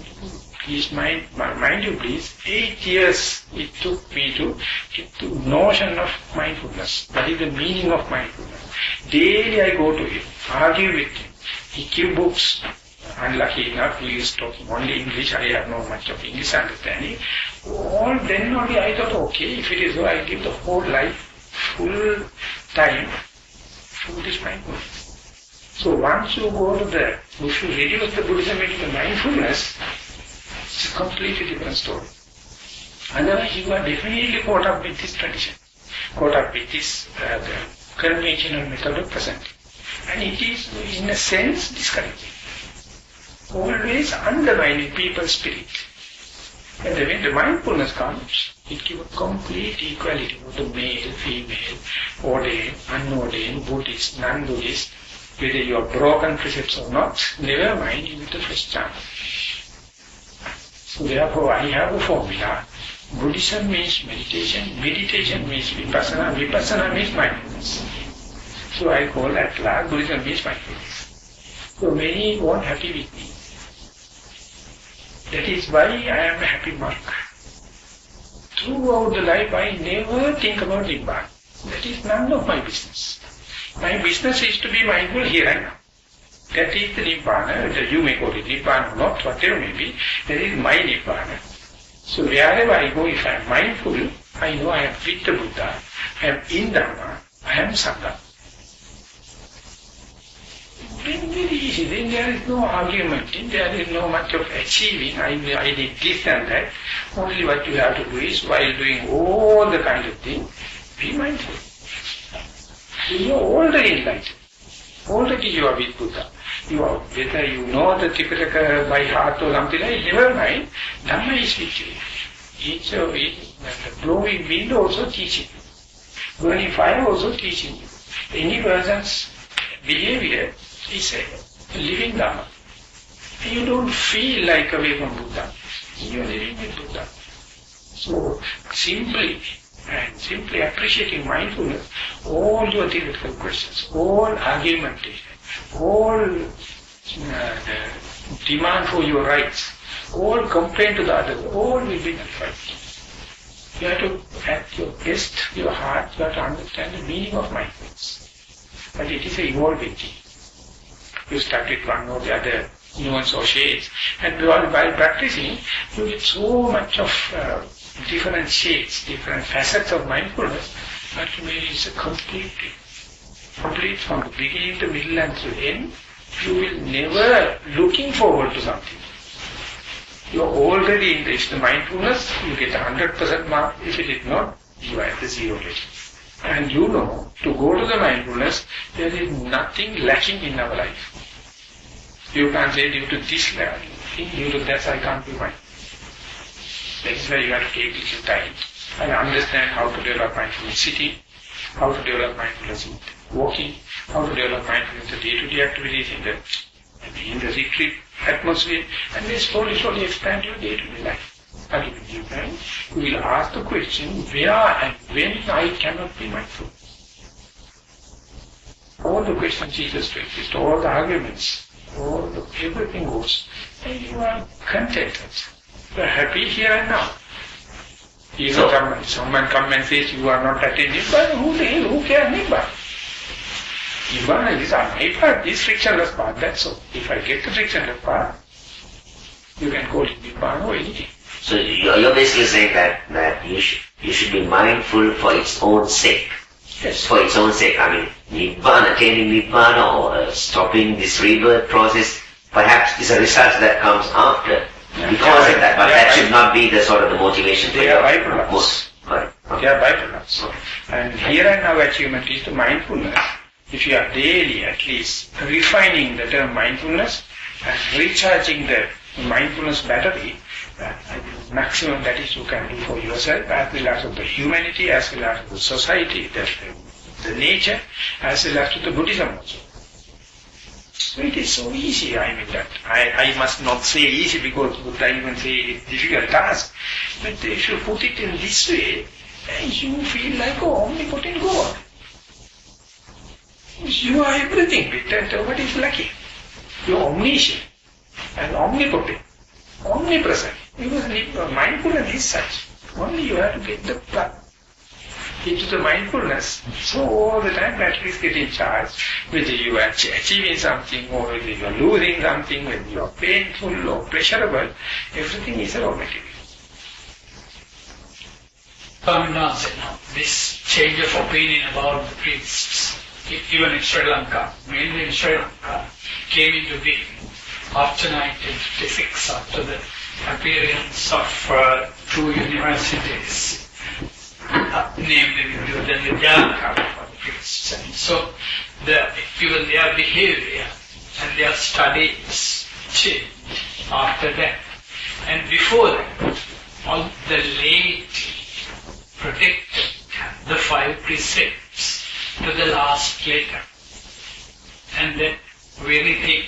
you please, 8 years it took me to get the notion of mindfulness. That is the meaning of mindfulness. Daily I go to him, argue with him. He gives books. Unlucky enough, he is talking only English. I have not much of English understanding. Then only I thought, okay, if it is so, I give the whole life, full time, to this mindfulness. So once you go to if you reduce the Buddhism into the mindfulness, it's a completely different story. Otherwise you are definitely caught up with this tradition, caught up with this the conventional method of presenting. And it is, in a sense, discouraging. Always undermining people's spirit. And when the mindfulness comes, it gives a complete equality of the male, female, ordained, unordained, Buddhist, non-Buddhist. Whether you are broken precepts or not, never mind, you get a fresh chance. So therefore I have a formula. Buddhism means meditation, meditation means vipassana, vipassana means mindfulness. So I call at last Buddhism means mindfulness. So many weren't happy with me. That is why I am a happy monk. throughout the life I never think about Nibbana. That is none of my business. My business is to be mindful here and now. That is the Nibbana, whether you may call it Nibbana or not, whatever may be, that is my Nibbana. So wherever I go, if I am mindful, I know I am with the Buddha, I am in Dhamma, I am Sangha. Then very easy, then there is no argumenting, there is no much of achieving, I did this and that. Only what you have to do is, while doing all the kind of thing, be mindful. You are already enlightened. Already you are with Buddha. You are, whether you know the Tipitaka by heart or something like, never mind, Dhamma is with you. Each of it, the blowing wind also teaching you. Burning fire also teaching you. Any person's behavior is a living Dhamma. You don't feel like away from Buddha. You are living with Buddha. So, simply appreciating mindfulness, all your theoretical questions, all argumentation, all demand for your rights, all complaint to the others, all will be nullified. You have to, at your best, your heart, you have to understand the meaning of mindfulness. But it is an evolving thing. You start with one or the other nuance or shades, and while practicing, you get so much of different shades, different facets of mindfulness, but it's a complete from the beginning to middle and to end. You will never looking forward to something. You are already in the mindfulness, you get 100% mark. If it is not, you are at the 0 level. And you know, to go to the mindfulness, there is nothing lacking in our life. You can't say due to this thing, due to that I can't be mindful. That is why you have to take little time and understand how to develop mindfulness sitting, how to develop mindfulness in walking, how to develop mindfulness in the day-to-day activities in the retreat atmosphere, and then slowly expand your day-to-day life. Ultimately, you will ask the question, where and when I cannot be mindful. All the questions Jesus raised, all the arguments, everything goes, and you are contented. You are happy here and now. Even someone comes and says you are not attending Nibbana, who cares Nibbana? Nibbana is my path, this frictionless path, that's all. If I get the frictionless path, you can call it Nibbana or anything. So you're basically saying that you should be mindful for its own sake. Yes. For its own sake. I mean, Nibbana, attaining Nibbana or stopping this rebirth process, perhaps is a result that comes after. Because of that, but that should not be the sort of the motivation. They are byproducts. Okay. They are byproducts. And here and now achievement is the mindfulness. If you are daily at least refining the term mindfulness and recharging the mindfulness battery, maximum that is you can do for yourself, as well as of the humanity, as well as the society, the nature, as well as to the Buddhism also. So it is so easy, I mean that. I must not say easy because Buddha even say it's difficult task. But if you put it in this way, you feel like omnipotent God. You are everything, but nobody is lucky. You are omniscient and omnipotent, omnipresent. Because mindfulness is such. Only you have to get the plug into the mindfulness. So all the time batteries get in charge. Whether you are achieving something or whether you are losing something, whether you are painful or pleasurable, everything is automatic. Now, this change of opinion about the priests, even in Sri Lanka, mainly in Sri Lanka, came into being after 1956, after the appearance of two universities, namely the Nissarana for the priests. And so even their behavior and their studies changed after that. And before that, all the laity protected the 5 precepts to the last letter. And then anything,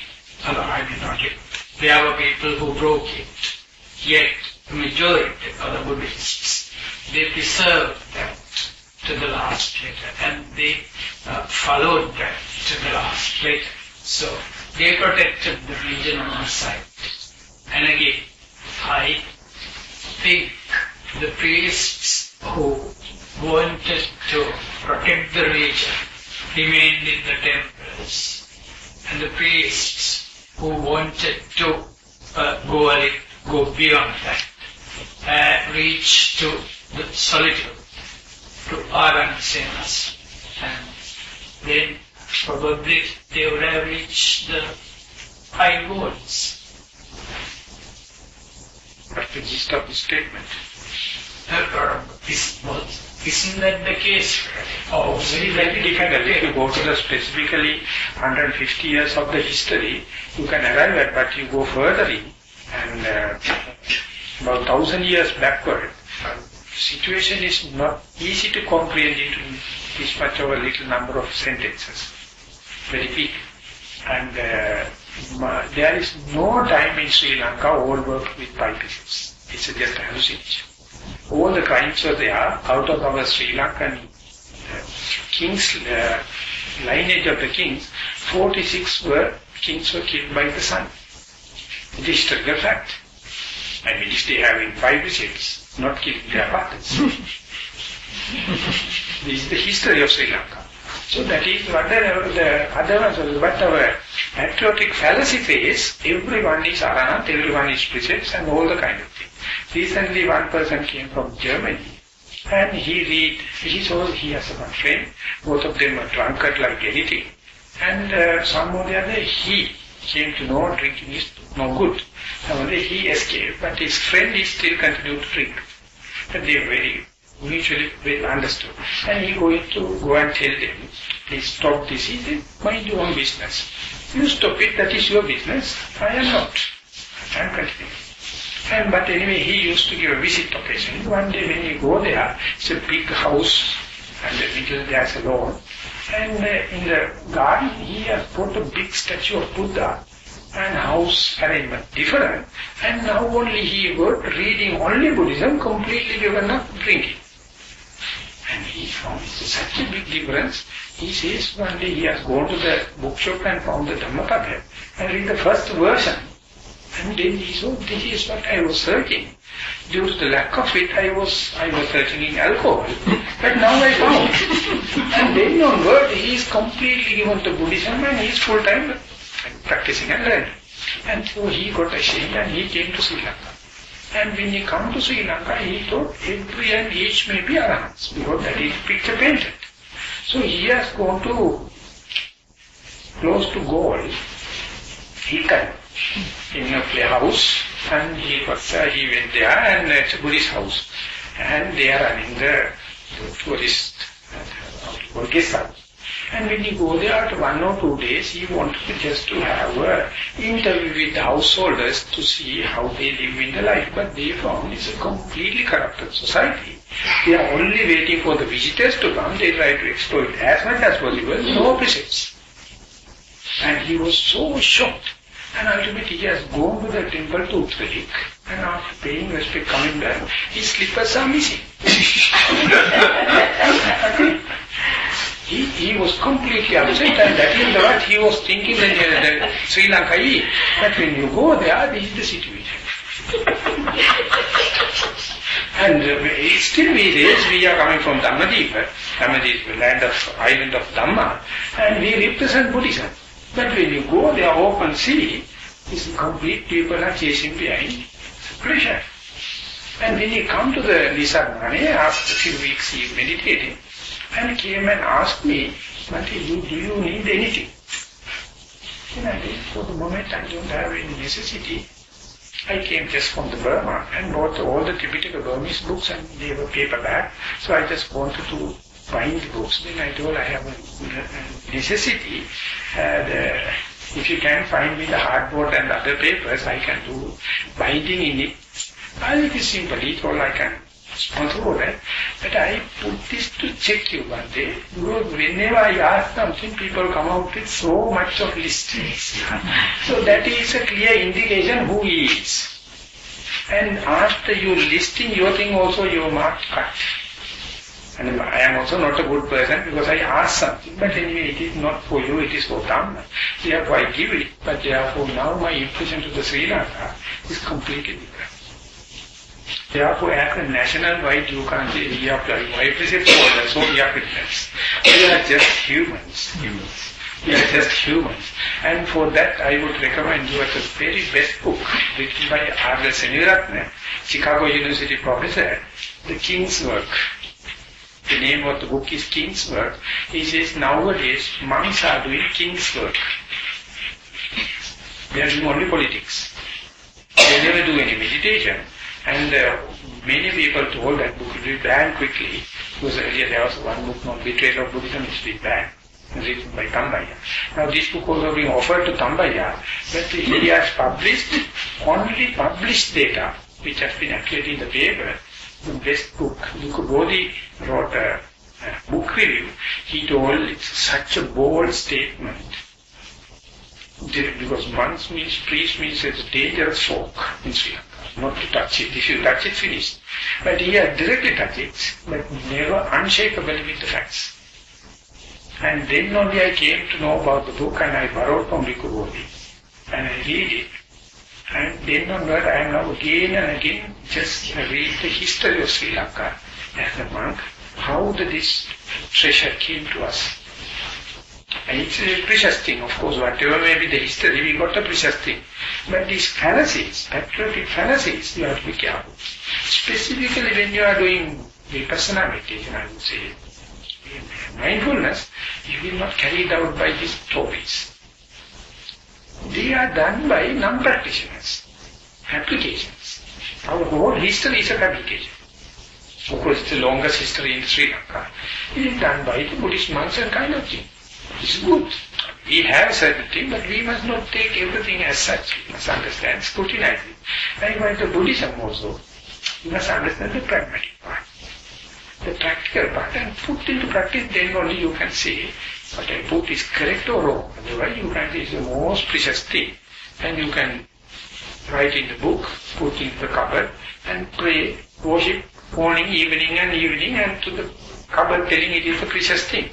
there were people who broke it, yet the majority of the Buddhists, they preserved that to the last letter and they followed that to the last letter. So they protected the religion on our side. And again, I think the priests who wanted to protect the region remained in the temples, and the priests who wanted to go beyond that, reach to the solitude, to Aransenas, and then probably they would have reached the high goals. What's the gist of the statement? Isn't that the case? Very difficult. If you go to the specifically 150 years of the history, you can arrive at, but you go further in, and about 1,000 years backward, situation is not easy to comprehend into this much of a little number of sentences. Very big. And there is no time in Sri Lanka all work with papacies. It's just a hallucination. All the crimes are there out of our Sri Lankan kings, lineage of the kings. 46 kings were killed by the sun. It is historical fact. I mean, if they having 5 bishops, not killing their fathers. This is the history of Sri Lanka. So that is what the other ones, but our patriotic fallacy says everyone is arahant, everyone is precepts and all the kind of thing. Recently one person came from Germany and he has one friend, both of them are drunkard like anything. And some or the other he came to know drinking is no good. Someday he escaped, but his friend is still continued to drink. And they are very mutually well understood. And he going to go and tell them, please stop this. He said, mind your own business. You stop it, that is your business. I am not. I am continuing. But anyway, he used to give a visit occasionally. One day when you go there, it's a big house, and in the middle there's a lawn. And in the garden, he has put a big statue of Buddha, and house arrangement different. And now only he got reading only Buddhism, completely given up drinking. And he found such a big difference. He says one day he has gone to the bookshop and found the Dhammajiva and read the first version. And then he said, this is what I was searching. Due to the lack of it, I was searching in alcohol. But now I found. And then onward, he is completely given to Buddhism and he is full-time practicing and learning. And so he got ashamed and he came to Sri Lanka. And when he came to Sri Lanka, he thought every and each may be arahants, because that is picture painted. So he has gone to close to Gaul, Hikan, in a playhouse, and he went there, and it's a Buddhist house. And they are running the tourist guest house. And when you go there after 1 or 2 days, he wanted just to have an interview with the householders to see how they live in the life. But they found it's a completely corrupted society. They are only waiting for the visitors to come. They try to exploit as much as possible, no precepts. And he was so shocked. And ultimately he has gone to the temple to Utrecht, and after paying respect coming back, his slippers are missing. He was completely upset, and that is what he was thinking when the Sri Lanka is. But when you go there, this is the situation. And still we say, we are coming from Dhammajiva. Dhammajiva is the island of Dhamma, and we represent Buddhism. But when you go there, open sea, this complete people are chasing behind pleasure. And when you come to the Nissarana, after a few weeks he is meditating, and came and asked me, Bhante, do you need anything? And I said, for the moment I don't have any necessity. I came just from the Burma and bought all the typical Burmese books, and they were paperback, so I just wanted to bind the books. Then I told I have a necessity. If you can find me the hardboard and other papers, I can do binding in it. It is simple, it's all I can sponsor for that. But I put this to check you one day, because whenever I ask something, people come out with so much of listings. So that is a clear indication who he is. And after you listing your thing also, your mark cut. And I am also not a good person because I ask something, but anyway it is not for you, it is for Dhamma. Therefore I give it, but therefore now my impression to the Sri Lanka is completely different. Therefore, as a national-wide, you can't say we are every folder, so we are fitness. We are just humans. We are just humans. And for that, I would recommend you as a very best book written by R. Seniratne, Chicago University professor, The King's Work. The name of the book is King's Work. He says nowadays monks are doing king's work. They are doing only politics. They never do any meditation. And many people told that book will be banned quickly. Because earlier there was one book called Betrayal of Buddhism, which is banned, written by Thambaya. Now this book also being offered to Thambaya, but he has published only published data, which has been accurate in the paper. The best book. Luke Bodhi wrote a book review. He told it's such a bold statement. Because monks means, priest means it's a dangerous folk in Sri Lanka. Not to touch it. If you touch it, finished. But he has directly touched it, but never unshakably with the facts. And then only I came to know about the book and I borrowed from Riku Bodhi. And I read it. And then onward I am now again and again just read the history of Sri Lanka as a monk, how this treasure came to us. And it's a precious thing, of course, whatever may be the history, we got a precious thing. But these fallacies, patriotic fallacies, you have to be careful. Specifically when you are doing vipassana meditation, I would say, mindfulness, you will not carry it out by these stories. They are done by non-practitioners, applications. Our whole history is a application. Of course, it's the longest history in Sri Lanka. It is done by the Buddhist monks and kind of thing. It's good. We have certain things, but we must not take everything as such. We must understand, scrutinize it. Likewise, the Buddhism also, you must understand the pragmatic part, the practical part, and put into practice, then only you can say, what I put is correct or wrong. Otherwise, you can say it's the most precious thing. And you can write in the book, put in the cupboard, and pray, worship, morning, evening, and to the cupboard telling it is the precious thing.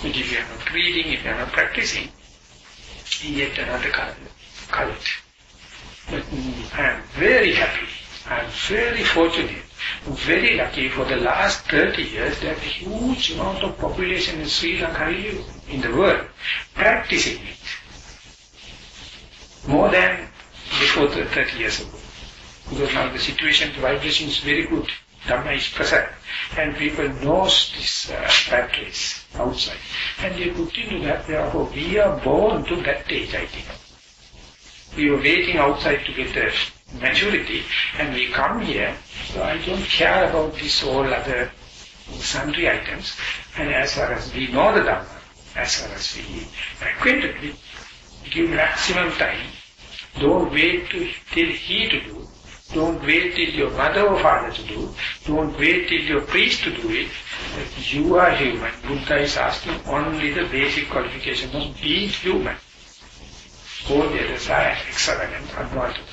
But if you are not reading, if you are not practicing, yet another cult. But I am very happy, I am very fortunate, very lucky for the last 30 years that a huge amount of population in Sri Lanka, in the world, practicing it. More than before 30 years ago. Because now the situation, the vibration is very good. Dhamma is present. And people know this practice outside. And they put into that, therefore we are born to that stage, I think. We were waiting outside to get the maturity, and we come here, so I don't care about this all other sundry items. And as far as we know the Dhamma, as far as we are acquainted with, give maximum time. Don't wait till he to do. Don't wait till your mother or father to do. Don't wait till your priest to do it. You are human. Buddha is asking only the basic qualification of being human. All the others are extravagant,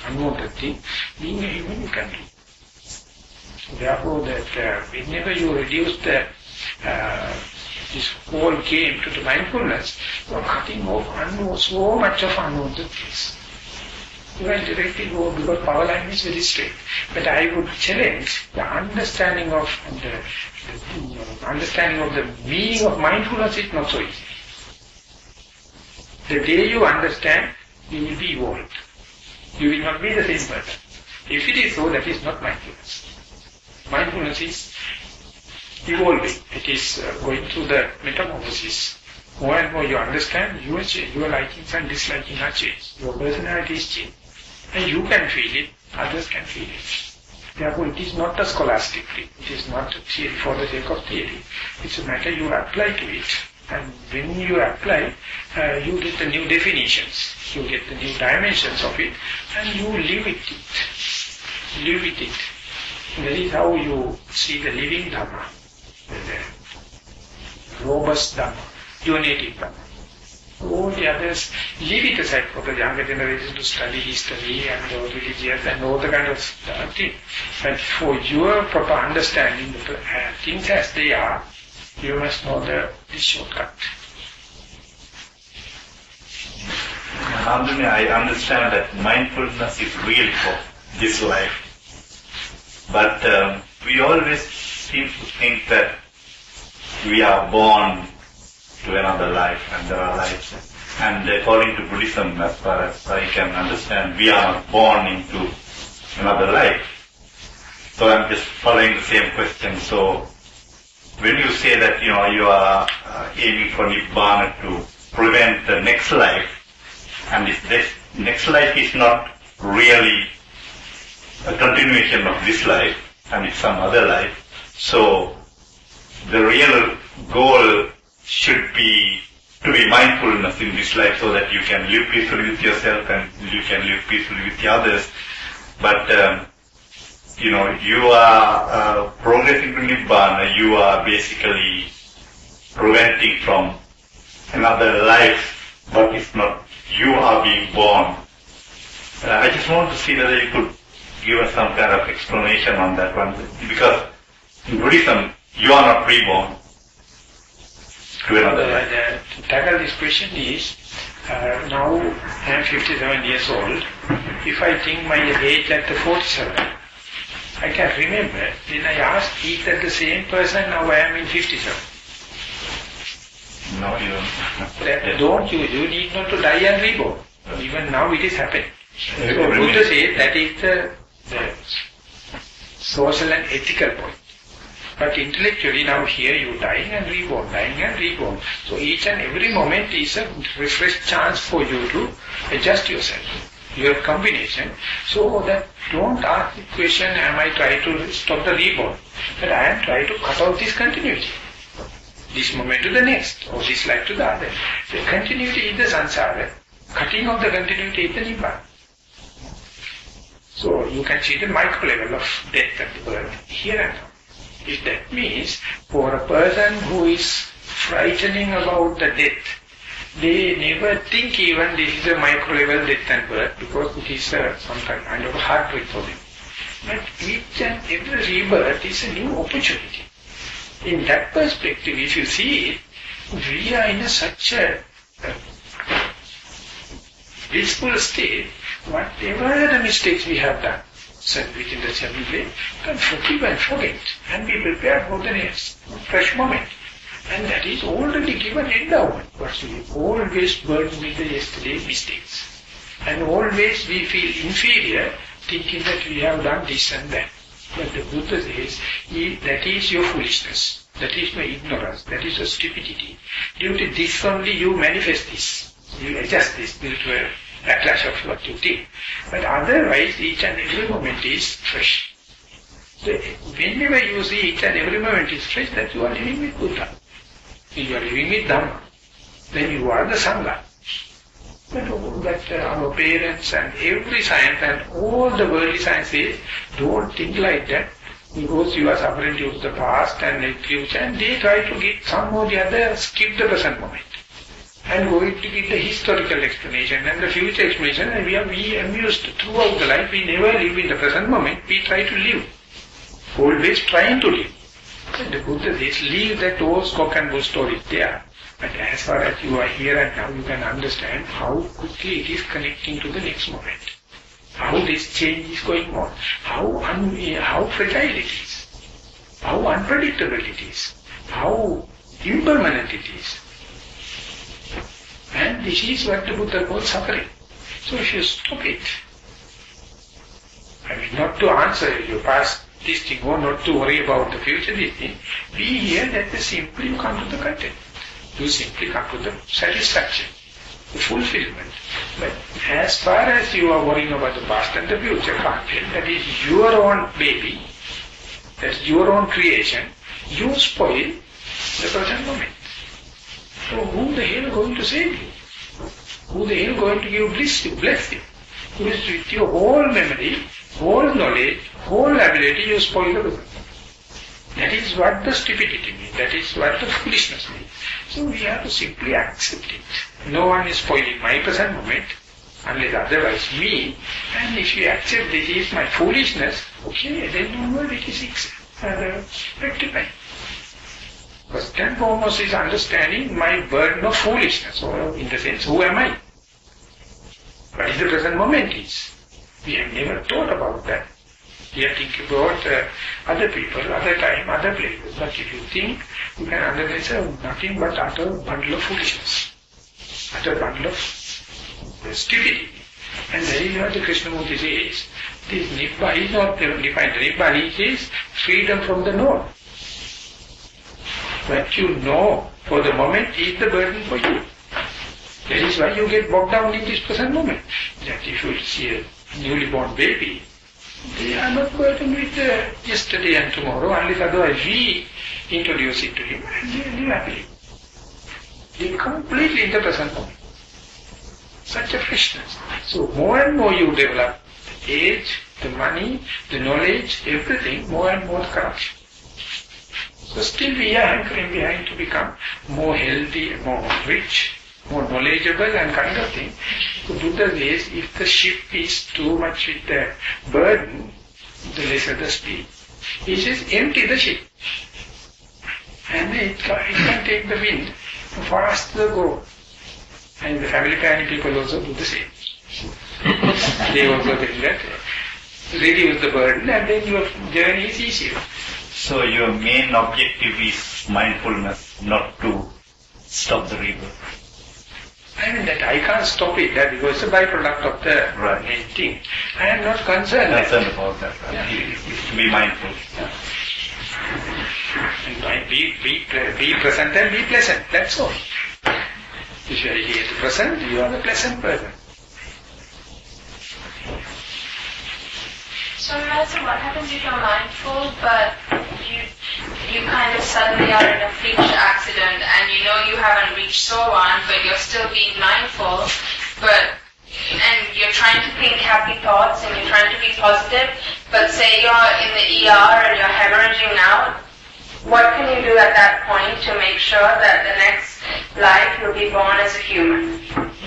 unwanted thing. Being a human, you can do. Therefore, that whenever you reduce this whole game to the mindfulness, you are cutting off so much of unwanted things. You can directly go because power line is very straight. But I would challenge the understanding of the meaning of mindfulness is not so easy. The day you understand, you will be evolved. You will not be the same person. If it is so, that is not mindfulness. Mindfulness is evolving. It is going through the metamorphosis. More and more you understand, you will change. Your likings and dislikings are changed. Your personality is changed. And you can feel it, others can feel it. Therefore, it is not a scholastic thing. It is not a theory for the sake of theory. It's a matter you apply to it. And when you apply, you get the new definitions. You get the new dimensions of it. And you live with it. Live with it. That is how you see the living Dhamma. The robust Dhamma. Your native Dhamma. All the others leave it aside for the younger generation to study history and religious and all the kind of thing. But for your proper understanding the things as they are, you must know this shortcut. I understand that mindfulness is real for this life. But we always seem to think that we are born to another life and there are lives. And according to Buddhism, as far as I can understand, we are not born into another life. So I'm just following the same question. So when you say that you are aiming for Nibbana to prevent the next life, and if this next life is not really a continuation of this life, and it's some other life, so the real goal should be to be mindfulness in this life so that you can live peacefully with yourself and you can live peacefully with the others. But you are progressing to Nibbana, you are basically preventing from another life, but it's not you are being born. I just want to see whether you could give us some kind of explanation on that one, because in Buddhism, you are not reborn to another life. To tackle this question is, now I am 57 years old. If I think my age at 47, I can remember, then I ask, is that the same person now I am in 57? No, you don't. Don't you need not to die and reborn. Even now it is happening. So Buddha says that is the social and ethical point. But intellectually now here you dying and reborn. So each and every moment is a refresh chance for you to adjust yourself, your combination. So that don't ask the question, am I trying to stop the reborn? But I am trying to cut out this continuity. This moment to the next, or this life to the other. The continuity is the samsara. Cutting off the continuity is the nibbana. So you can see the micro level of death and birth here and now. If that means for a person who is frightening about the death, they never think even this is a micro level death and birth because it is some kind of heartbreak for them. But each and every rebirth is a new opportunity. In that perspective, if you see it, we are in such a blissful state, whatever the mistakes we have done, within the 7 days, can forgive and forget and be prepared for the next fresh moment. And that is already given endowment. But we always burden with the yesterday's mistakes. And always we feel inferior thinking that we have done this and that. But the Buddha says, that is your foolishness. That is your ignorance. That is your stupidity. Due to this only you manifest this. You adjust this due to a backlash of what you did. But otherwise, each and every moment is fresh. So whenever you see each and every moment is fresh, that you are living with Buddha. If you are living with Dhamma, then you are the Sangha. But our parents and every science and all the worldly science says, don't think like that, because you are suffering due to the past and the future, and they try to get some or the other, skip the present moment. And going to give the historical explanation and the future explanation, and we amused throughout the life. We never live in the present moment, we try to live. Always trying to live. And the Buddha says, leave that old cock and bull story there. But as far as you are here and now, you can understand how quickly it is connecting to the next moment. How this change is going on. How fragile it is. How unpredictable it is. How impermanent it is. And this is what the Buddha calls suffering. So if you stop it, I mean not to answer your past this thing or not to worry about the future this thing, be here that simply you come to the content. You simply come to the satisfaction, the fulfillment. But as far as you are worrying about the past and the future content, that is your own baby, that's your own creation, you spoil the present moment. So who the hell is going to save you? Who the hell is going to give bless you? Who is with your whole memory, whole knowledge, whole ability, you spoil the present. That is what the stupidity means. That is what the foolishness means. So we have to simply accept it. No one is spoiling my present moment, unless otherwise me. And if you accept this is my foolishness, okay, then onward it is rectified. First and foremost is understanding my burden of foolishness, or in the sense, who am I? What is the present moment is? We have never thought about that. You are thinking about other people, other time, other places. But if you think, you can understand nothing but utter bundle of foolishness. Utter bundle of stupidity. And there is what the Krishnamurti says. This Nibbana is not defined. Nibbana is freedom from the known. What you know for the moment is the burden for you. That is why you get bogged down in this present moment. That if you see a newly born baby, they are not burdened with yesterday and tomorrow, unless otherwise we introduce it to him and they live happily. They completely in the present moment. Such a freshness. So more and more you develop the age, the money, the knowledge, everything, more and more corruption. So still we are hankering behind to become more healthy, more rich, more knowledgeable and kind of thing. So Buddha says, if the ship is too much with the burden, the lesser the speed. He says, empty the ship. And it can take the wind, faster go. And the family planning people also do the same. They also think that reduce the burden and then your journey is easier. So your main objective is mindfulness, not to stop the river. I mean that I can't stop it, that because it's a byproduct of the main thing. I am not concerned about that. Yeah. To be mindful. Yeah. And be present and be pleasant, that's all. If you are here at the present, you are the pleasant person. So Master, what happens if you're mindful but you kind of suddenly are in a freak accident and you know you haven't reached so on but you're still being mindful and you're trying to think happy thoughts and you're trying to be positive, but say you're in the ER and you're hemorrhaging out, what can you do at that point to make sure that the next life you'll be born as a human?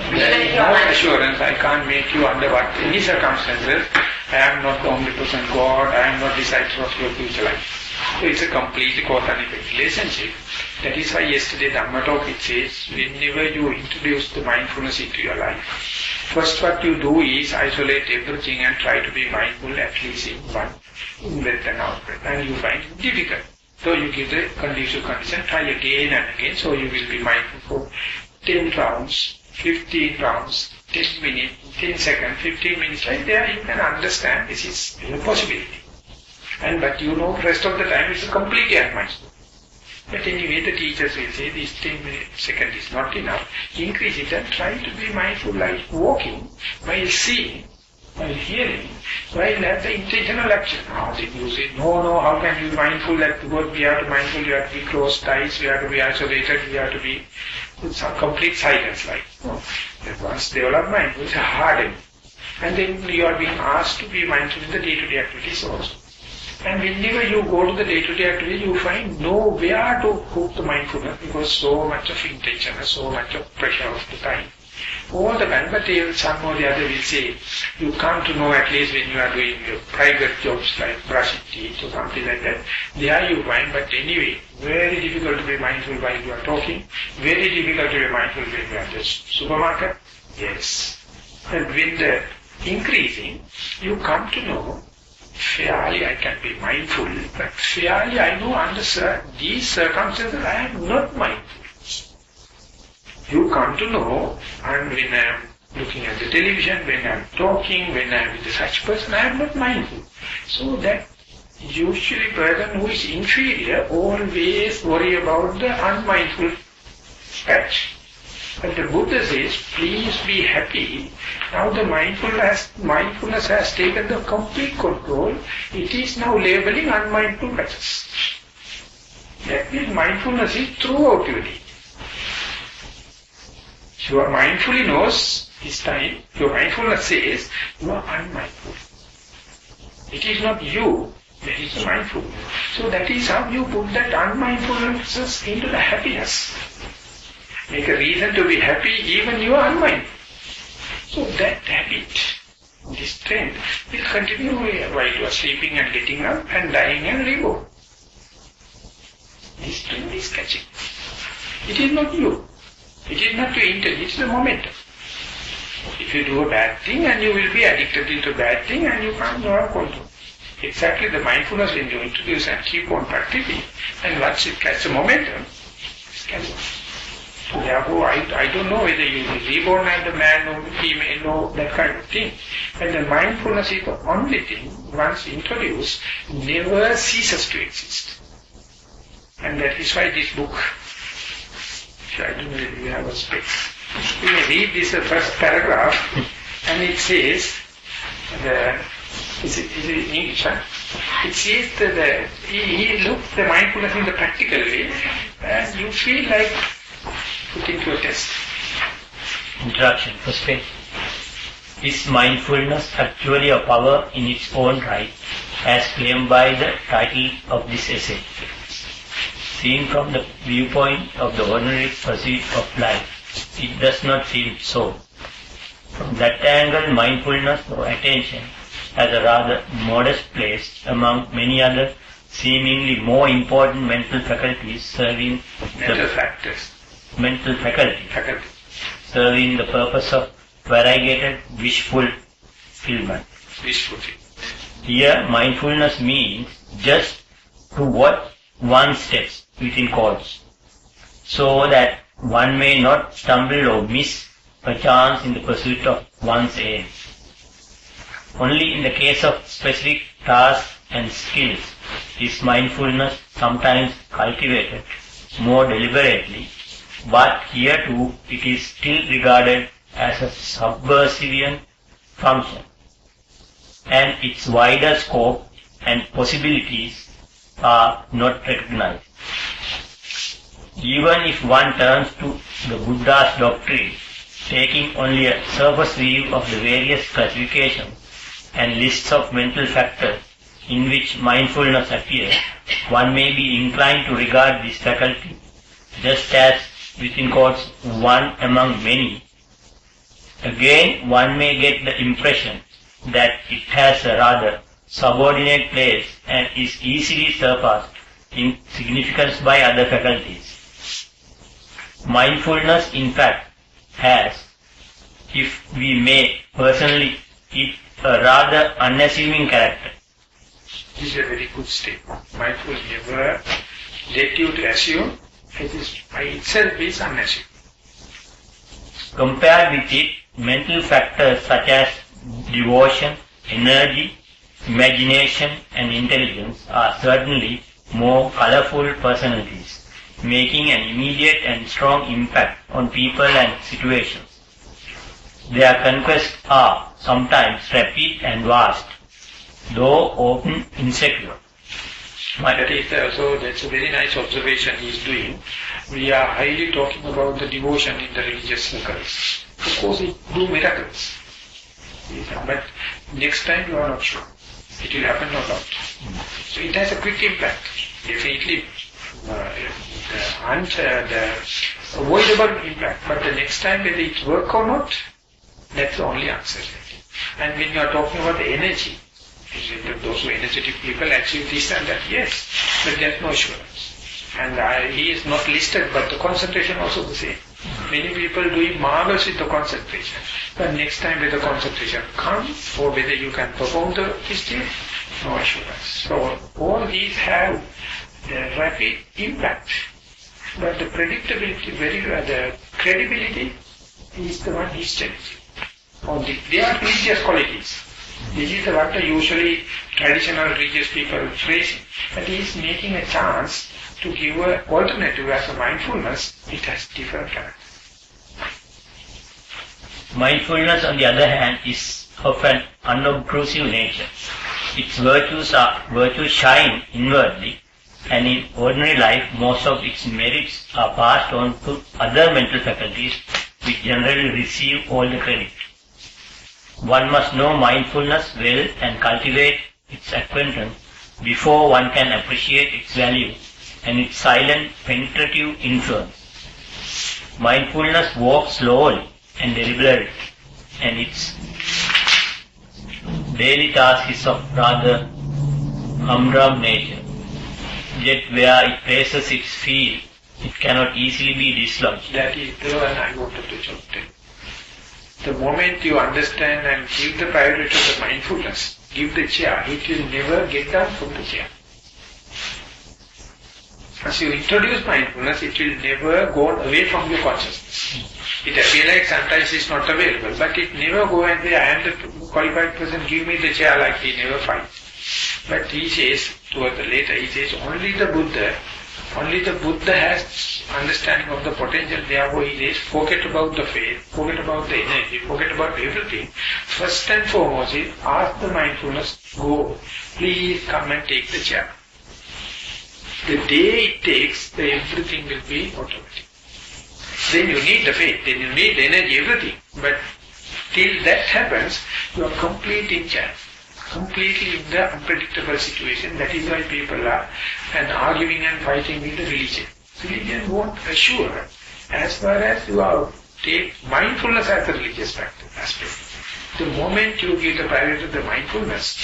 There is no assurance. I can't make you under any circumstances. I am not the omnipotent God. I am not decider of your future life. So it's a completely cause and effect relationship. That is why yesterday Dhamma talk it says, whenever you introduce the mindfulness into your life, first what you do is isolate everything and try to be mindful at least in one in-breath and out-breath. And you find it difficult. So you give the conducive condition, try again and again, so you will be mindful for 10 rounds, 15 rounds, 10 minutes, 10 seconds, 15 minutes, right there you can understand this is a possibility. But you know rest of the time it's completely unmindful. But anyway the teachers will say this 10 seconds is not enough, increase it and try to be mindful like walking, while seeing, while hearing, while have the intentional action. Now then you say, no, how can you be mindful that because we have to be mindful, you have to be closed eyes, we have to be isolated, we have to be in some complete silence like. No. That once develop mindful, it's hardened. And then you are being asked to be mindful in the day-to-day activities also. And whenever you go to the day-to-day activity, you find nowhere to hook the mindfulness because so much of intention and so much of pressure of the time. All the time, but some or the other will say, you come to know at least when you are doing your private jobs like brushing teeth or something like that. There you find, but anyway, very difficult to be mindful while you are talking, very difficult to be mindful when you are at the supermarket. Yes. And when the increasing, you come to know, fairly I can be mindful, but fairly I know under these circumstances I am not mindful. You come to know, and when I am looking at the television, when I am talking, when I am with such person, I am not mindful. So that usually person who is inferior always worry about the unmindful patch. But the Buddha says, please be happy. Now the mindfulness has taken the complete control. It is now labeling unmindful patches. That means mindfulness is throughout your day. Your mindfully knows this time, your mindfulness says, you are unmindful. It is not you, that is the mindful. So that is how you put that unmindfulness into the happiness. Make a reason to be happy even you are unmindful. So that habit, this trend, will continue while you are sleeping and getting up and dying and reborn. This trend is catching. It is not you. It is not your intent, it is the momentum. If you do a bad thing and you will be addicted to a bad thing and you can't have control. exactly the mindfulness when you introduce and keep on practicing, and once it catches a momentum, it can work. So therefore, I don't know whether you will be reborn as a man or female or that kind of thing. But the mindfulness is the only thing, once introduced, never ceases to exist. And that is why this book, I don't know if you have a space. You may read this first paragraph, and it says, is it in English? Huh? It says that he looks the mindfulness in the practical way, and you feel like putting to a test. Introduction. First page. Is mindfulness actually a power in its own right, as claimed by the title of this essay? Seen from the viewpoint of the ordinary pursuit of life, it does not seem so. From that angle, mindfulness or attention has a rather modest place among many other seemingly more important mental faculties serving mental faculty serving the purpose of variegated wishful fulfillment. Here, mindfulness means just to watch one's steps within quotes, so that one may not stumble or miss perchance in the pursuit of one's aim. Only in the case of specific tasks and skills is mindfulness sometimes cultivated more deliberately, but here too it is still regarded as a subversive function, and its wider scope and possibilities are not recognized. Even if one turns to the Buddha's doctrine, taking only a surface view of the various classifications and lists of mental factors in which mindfulness appears, one may be inclined to regard this faculty just as, within quotes, one among many. Again, one may get the impression that it has a rather subordinate place and is easily surpassed in significance by other faculties. Mindfulness, in fact, has, if we may personally, it a rather unassuming character. This is a very good statement. Mindfulness never let you to assume, it is by itself is unassuming. Compared with it, mental factors such as devotion, energy, imagination and intelligence are certainly more colorful personalities, making an immediate and strong impact on people and situations. Their conquests are sometimes rapid and vast, though often insecure. That's a very nice observation he is doing. We are highly talking about the devotion in the religious circles. Of course, it do miracles. But next time you are not sure. It will happen or not. So it has a quick impact. Definitely the avoidable impact. But the next time whether it work or not, that's the only uncertainty. And when you are talking about the energy, those who energetic people achieve this and that, yes, but there's no assurance. And he is not listed, but the concentration also the same. Many people doing marvels with the concentration. But next time whether concentration comes or whether you can perform this thing, no assurance. So all these have the rapid impact. But the predictability, the credibility is the one he's challenging. They are religious qualities. This is what usually traditional religious people phrasing. But he is making a chance to give an alternative as a mindfulness. It has different character. Mindfulness, on the other hand, is of an unobtrusive nature. Its virtues shine inwardly, and in ordinary life, most of its merits are passed on to other mental faculties, which generally receive all the credit. One must know mindfulness well and cultivate its acquaintance before one can appreciate its value and its silent penetrative influence. Mindfulness walks slowly and deliberately, and its daily task is of rather humdrum nature. Yet where it places its feet, it cannot easily be dislodged. That is the one I wanted to tell. The moment you understand and give the priority to the mindfulness, give the chair, it will never get down from the chair. As you introduce mindfulness, it will never go away from your consciousness. It appears like sometimes it's not available, but it never go and say, I am the qualified person, give me the chair, like he never finds. But he says, toward the later, he says, only the Buddha has understanding of the potential, therefore he says, forget about the faith, forget about the energy, forget about everything. First and foremost is, ask the mindfulness, go, please come and take the chair. The day it takes, everything will be automatic. Then you need the faith, then you need the energy, everything. But till that happens, you are complete in chance, completely in the unpredictable situation. That is why people are arguing and fighting with the religion. Religion won't assure as far as you are take mindfulness as a religious aspect. The moment you give the priority to the mindfulness,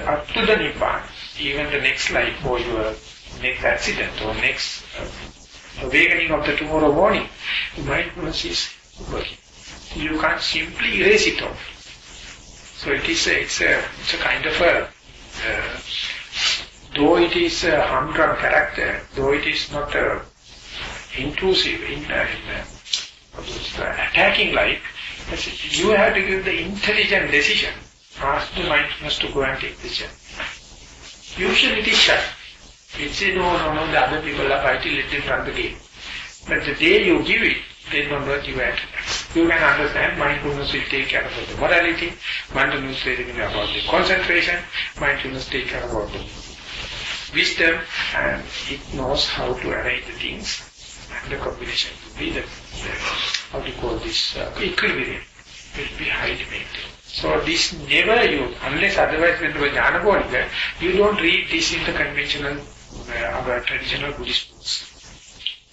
up to the Nibbana, even the next life or your next accident or next awakening of the tomorrow morning, the mindfulness is working. You can't simply erase it off. So it's a kind of a, though it is a humdrum character, though it is not intrusive in attacking life, you have to give the intelligent decision. Ask the mindfulness to go and take the chair. Usually it is shut. It says, no, the other people are fighting, let them run the game. But the day you give it, then onwards you act. You can understand mindfulness will take care of the morality, mindfulness will take care about the concentration, mindfulness will take care about the wisdom, and it knows how to arrange the things. And the combination will be the how to call this, equilibrium will be highly maintained. So this never you, unless otherwise when you are jnana bodhika, you don't read this in the conventional, our traditional Buddhist books.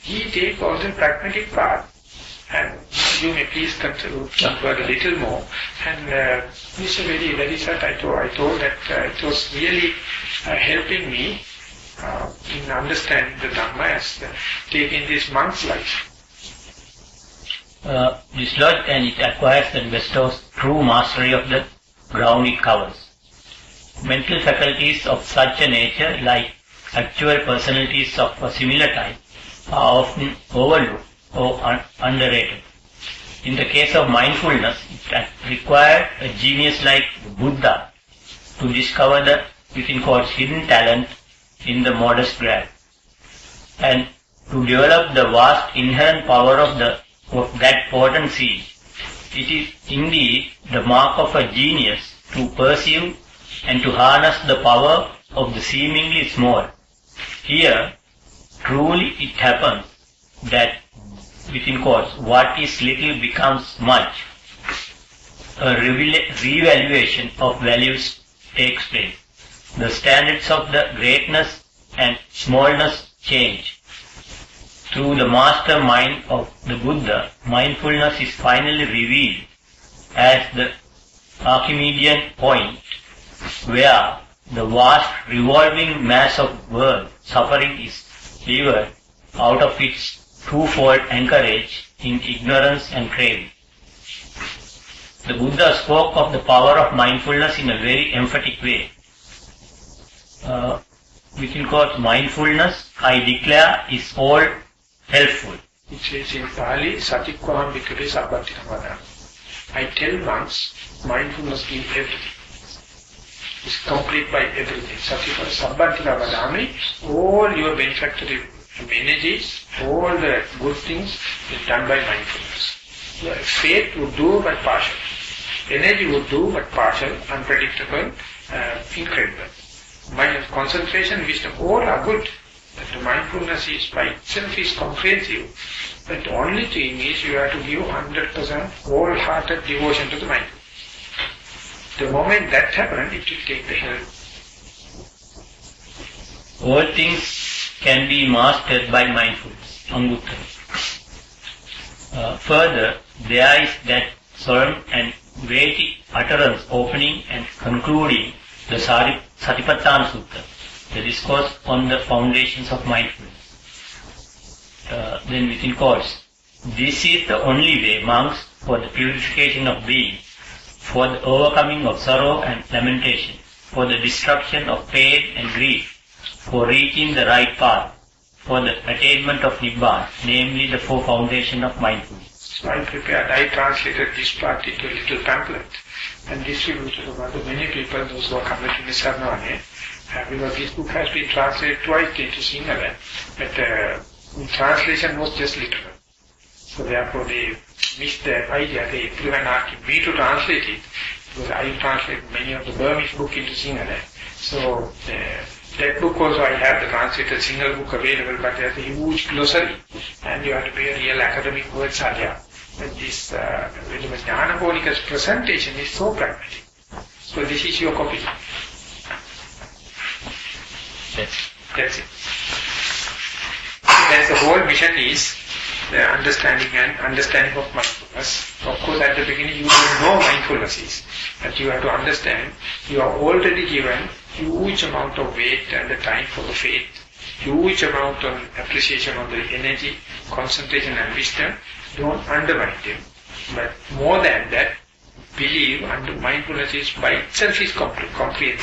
He takes all the pragmatic part, and you may please consider a little more. And Mr. That is what I told that it was really helping me in understanding the Dhamma as taking this monk's life. Dislodged and it acquires and bestows true mastery of the ground it covers. Mental faculties of such a nature, like actual personalities of a similar type, are often overlooked or underrated. In the case of mindfulness, it required a genius like Buddha to discover the, within quotes, hidden talent in the modest grad, and to develop the vast inherent power of that potency. It is indeed the mark of a genius to perceive and to harness the power of the seemingly small. Here, truly it happens that, within quotes, what is little becomes much. A re-evaluation of values takes place. The standards of the greatness and smallness change. Through the master mind of the Buddha, mindfulness is finally revealed as the Archimedean point, where the vast revolving mass of world suffering is delivered out of its twofold anchorage in ignorance and craving. The Buddha spoke of the power of mindfulness in a very emphatic way. Within quotes, mindfulness, I declare, is all helpful. It says in Pali, Satikvaham Bhikkhave Sabbatikamada. I tell monks, mindfulness gives everything. It's complete by everything. Sabbatikamada, all your benefactory energies, all the good things is done by mindfulness. Your faith would do but partial. Energy would do but partial, unpredictable, incredible. Concentration, wisdom, all are good. But the mindfulness is by itself is comprehensive. But the only thing is you have to give 100% wholehearted devotion to the mind. The moment that happens, it will take the help. All things can be mastered by mindfulness, Anguttara. Further, there is that solemn and weighty utterance opening and concluding the Satipatthana Sutta, the discourse on the foundations of mindfulness. Then within quotes, this is the only way, monks, for the purification of being, for the overcoming of sorrow and lamentation, for the destruction of pain and grief, for reaching the right path, for the attainment of Nibbana, namely the four foundations of mindfulness. So I translated this part into a little pamphlet and distributed about to many people, those who are coming to Nissarana, because this book has been translated twice into Sinhala, but the translation was just literal. So therefore they missed the idea. They even asked me to translate it, because I translate many of the Burmese book into Sinhala. So that book also I have the translated single book available, but there's a huge glossary, and you have to pay real academic words are there. But this Jnanakonika's presentation is so pragmatic. So this is your copy. That's it. That's the whole mission is the understanding of mindfulness. Of course, at the beginning you don't know mindfulness is, but you have to understand you are already given huge amount of weight and the time for the faith, huge amount of appreciation of the energy, concentration and wisdom. Don't undermine them. But more than that, believe mindfulness is by itself is complete.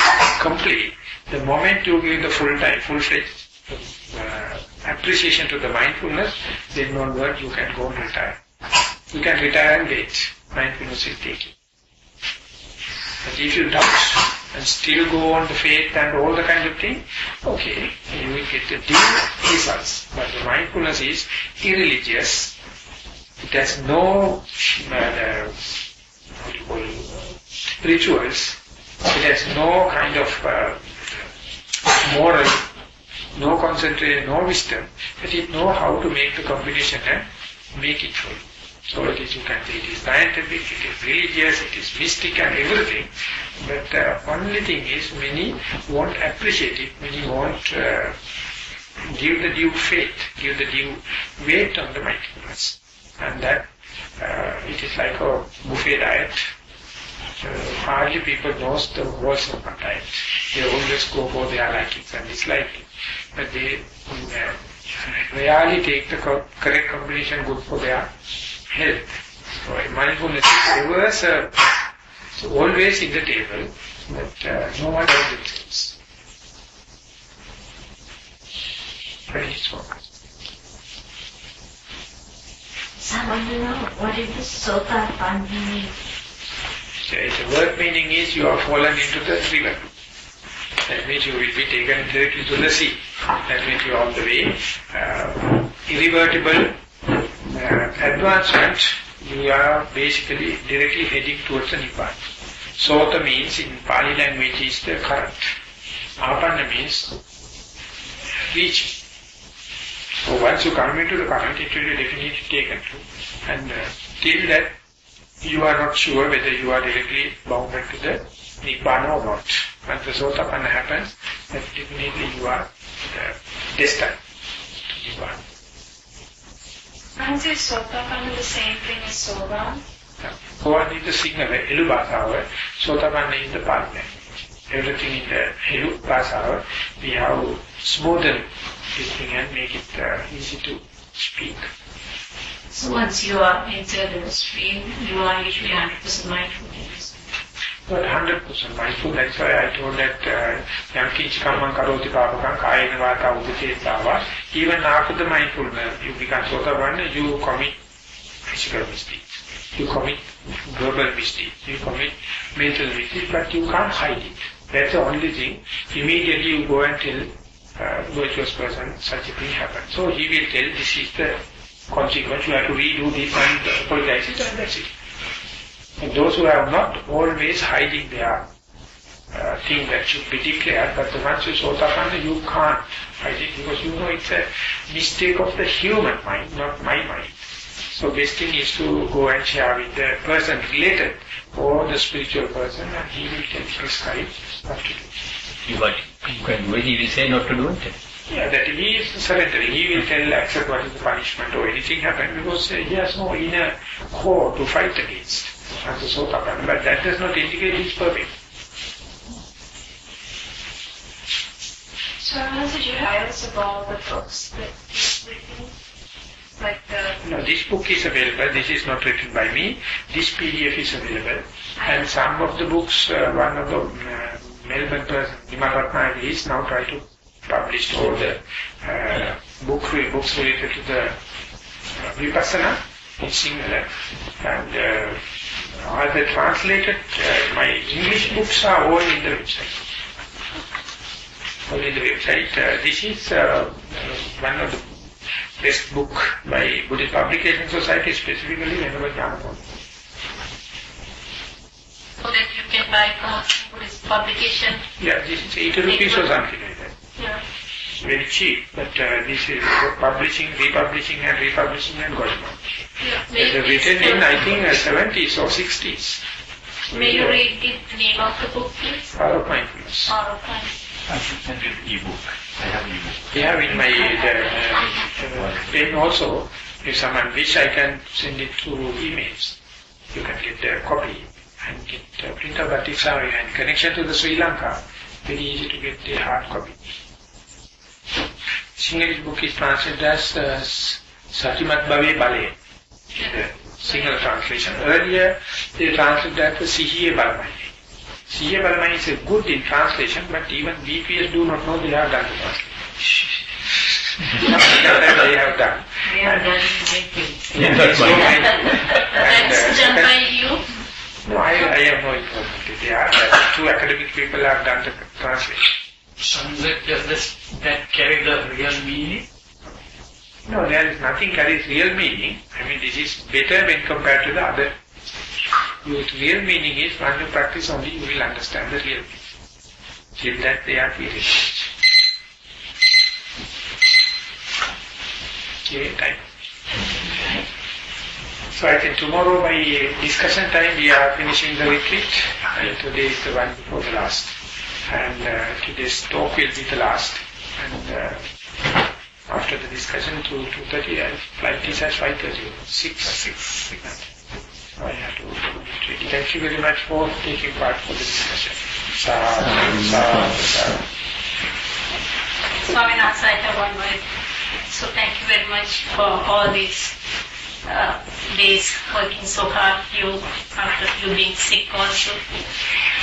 The moment you give the full-fledged appreciation to the mindfulness, then onward you can go and retire. You can retire and wait. Mindfulness is taking. But if you doubt and still go on the faith and all the kind of thing, okay, you will get the deep results. But the mindfulness is irreligious. It has no rituals. It has no kind of moral, no concentration, no wisdom. But it knows how to make the combination and make it full. So it is, you can say it is scientific, it is religious, it is mystic and everything. But the only thing is many won't appreciate it, many won't give the due faith, give the due weight on the mindfulness. And that it is like a buffet diet. Hardly people knows the rules of a diet. They always go for their likings and dislikings. But they rarely take the correct combination good for their health. So mindfulness is always in the table, but no one does themselves. Very focused. So I want to know, what is the Sotapanna meaning? The word meaning is you are fallen into the river. That means you will be taken directly to the sea. That means you are on the way. Irreversible advancement, you are basically directly heading towards the Nibbana. Sota means in Pali language is the current. Apanna means reaching. So once you come into the current, it will be definitely taken to. And till that, you are not sure whether you are directly bounded to the Nibbana or not. When the Sotapanna happens, then definitely you are destined to Nibbana. And is Sotapanna the same thing as Sovan? Sovan is the signal, Helu Bhasawa. Sotapanna is the Pali language. Everything in the Helu Bhasawa, we have smoothened this thing and make it easy to speak. So once you are entered the stream, you are usually 100% mindful. Not 100% mindful, that's why I told that Yamkinchi Kamman Karoti Papakam Kayena Vata Udachetava, even after the mindfulness, you become Sotapanna, you commit physical mistakes, you commit verbal mistakes, you commit mental mistakes, but you can't hide it. That's the only thing. Immediately you go and tell virtuous person such a thing happened. So he will tell this is the consequence, you have to redo this and apologize it, and that's it. And those who are not always hiding their thing that should be declared, but once you Sotapanna, you can't hide it because you know it's a mistake of the human mind, not my mind. So best thing is to go and share with the person related or the spiritual person, and he will prescribe what to do. You can do it, he will say not to do it. Yeah, that he is surrendering. He will tell, accept what is the punishment or anything happen because he has no inner core to fight against. And the Sotapanna, but that does not indicate he is perfect. So how did you tell us about the books that you've written? but No, this book is available. This is not written by me. This PDF is available. And some of the books, one of the Melbourne person, Nissarana, is now trying to publish all the books related to the Vipassana in Sinhala. And are they translated? My English books are all in the website. All in the website. This is one of the best book by Buddhist Publication Society, specifically Venerable Dhamma. so that you can buy from Buddhist publication. Yeah, this is 80 rupees or something like that. Yeah. Very cheap, but this is publishing, republishing and going on. Yeah. They were written in, I think, 70s or 60s. May you read the name of the book, please? Power of Mindfulness. Power of Mindfulness. I should send you the e-book. I have e-book. We have in my pen also. If someone wish, I can send it through emails. You can get a copy and get a printer, but it's in connection to the Sri Lanka. Very easy to get the hard copy. Singlish book is translated as Satimat Bhave Bale, the single translation. Earlier, they translated that as Sihiye Balamai. Sihiye Balamai is good in translation, but even BPS do not know they have done the translation. They have done. They have done great things. Yeah, That's so right. That's done by you? No, I have no information. They are, two academic people have done the translation. Sanskrit, does that carry the real meaning? No, there is nothing carries real meaning. I mean, this is better when compared to the other. With real meaning is when you practice only, you will understand the real meaning. Till that they are period. Okay, time. So I think tomorrow by discussion time we are finishing the retreat. And today is the one before the last. And today's talk will be the last. And after the discussion to 2:30, flight is at 5:30. 6. I have to retreat. Thank you very much for taking part for the discussion. Swaminatha, I have one word. So thank you very much for all these days working so hard. You, after you being sick also,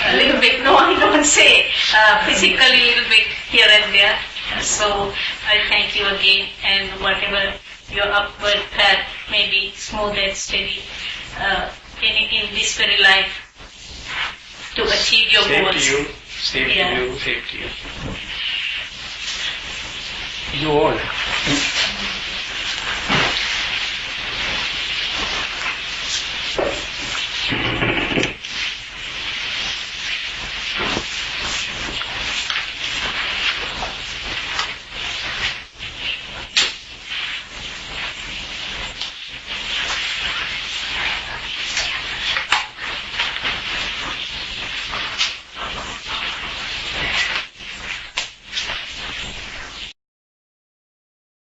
a little bit, no, I don't say, physically a little bit here and there. So I thank you again, and whatever your upward path may be smooth and steady in this very life to achieve your goals. Same to you. You all.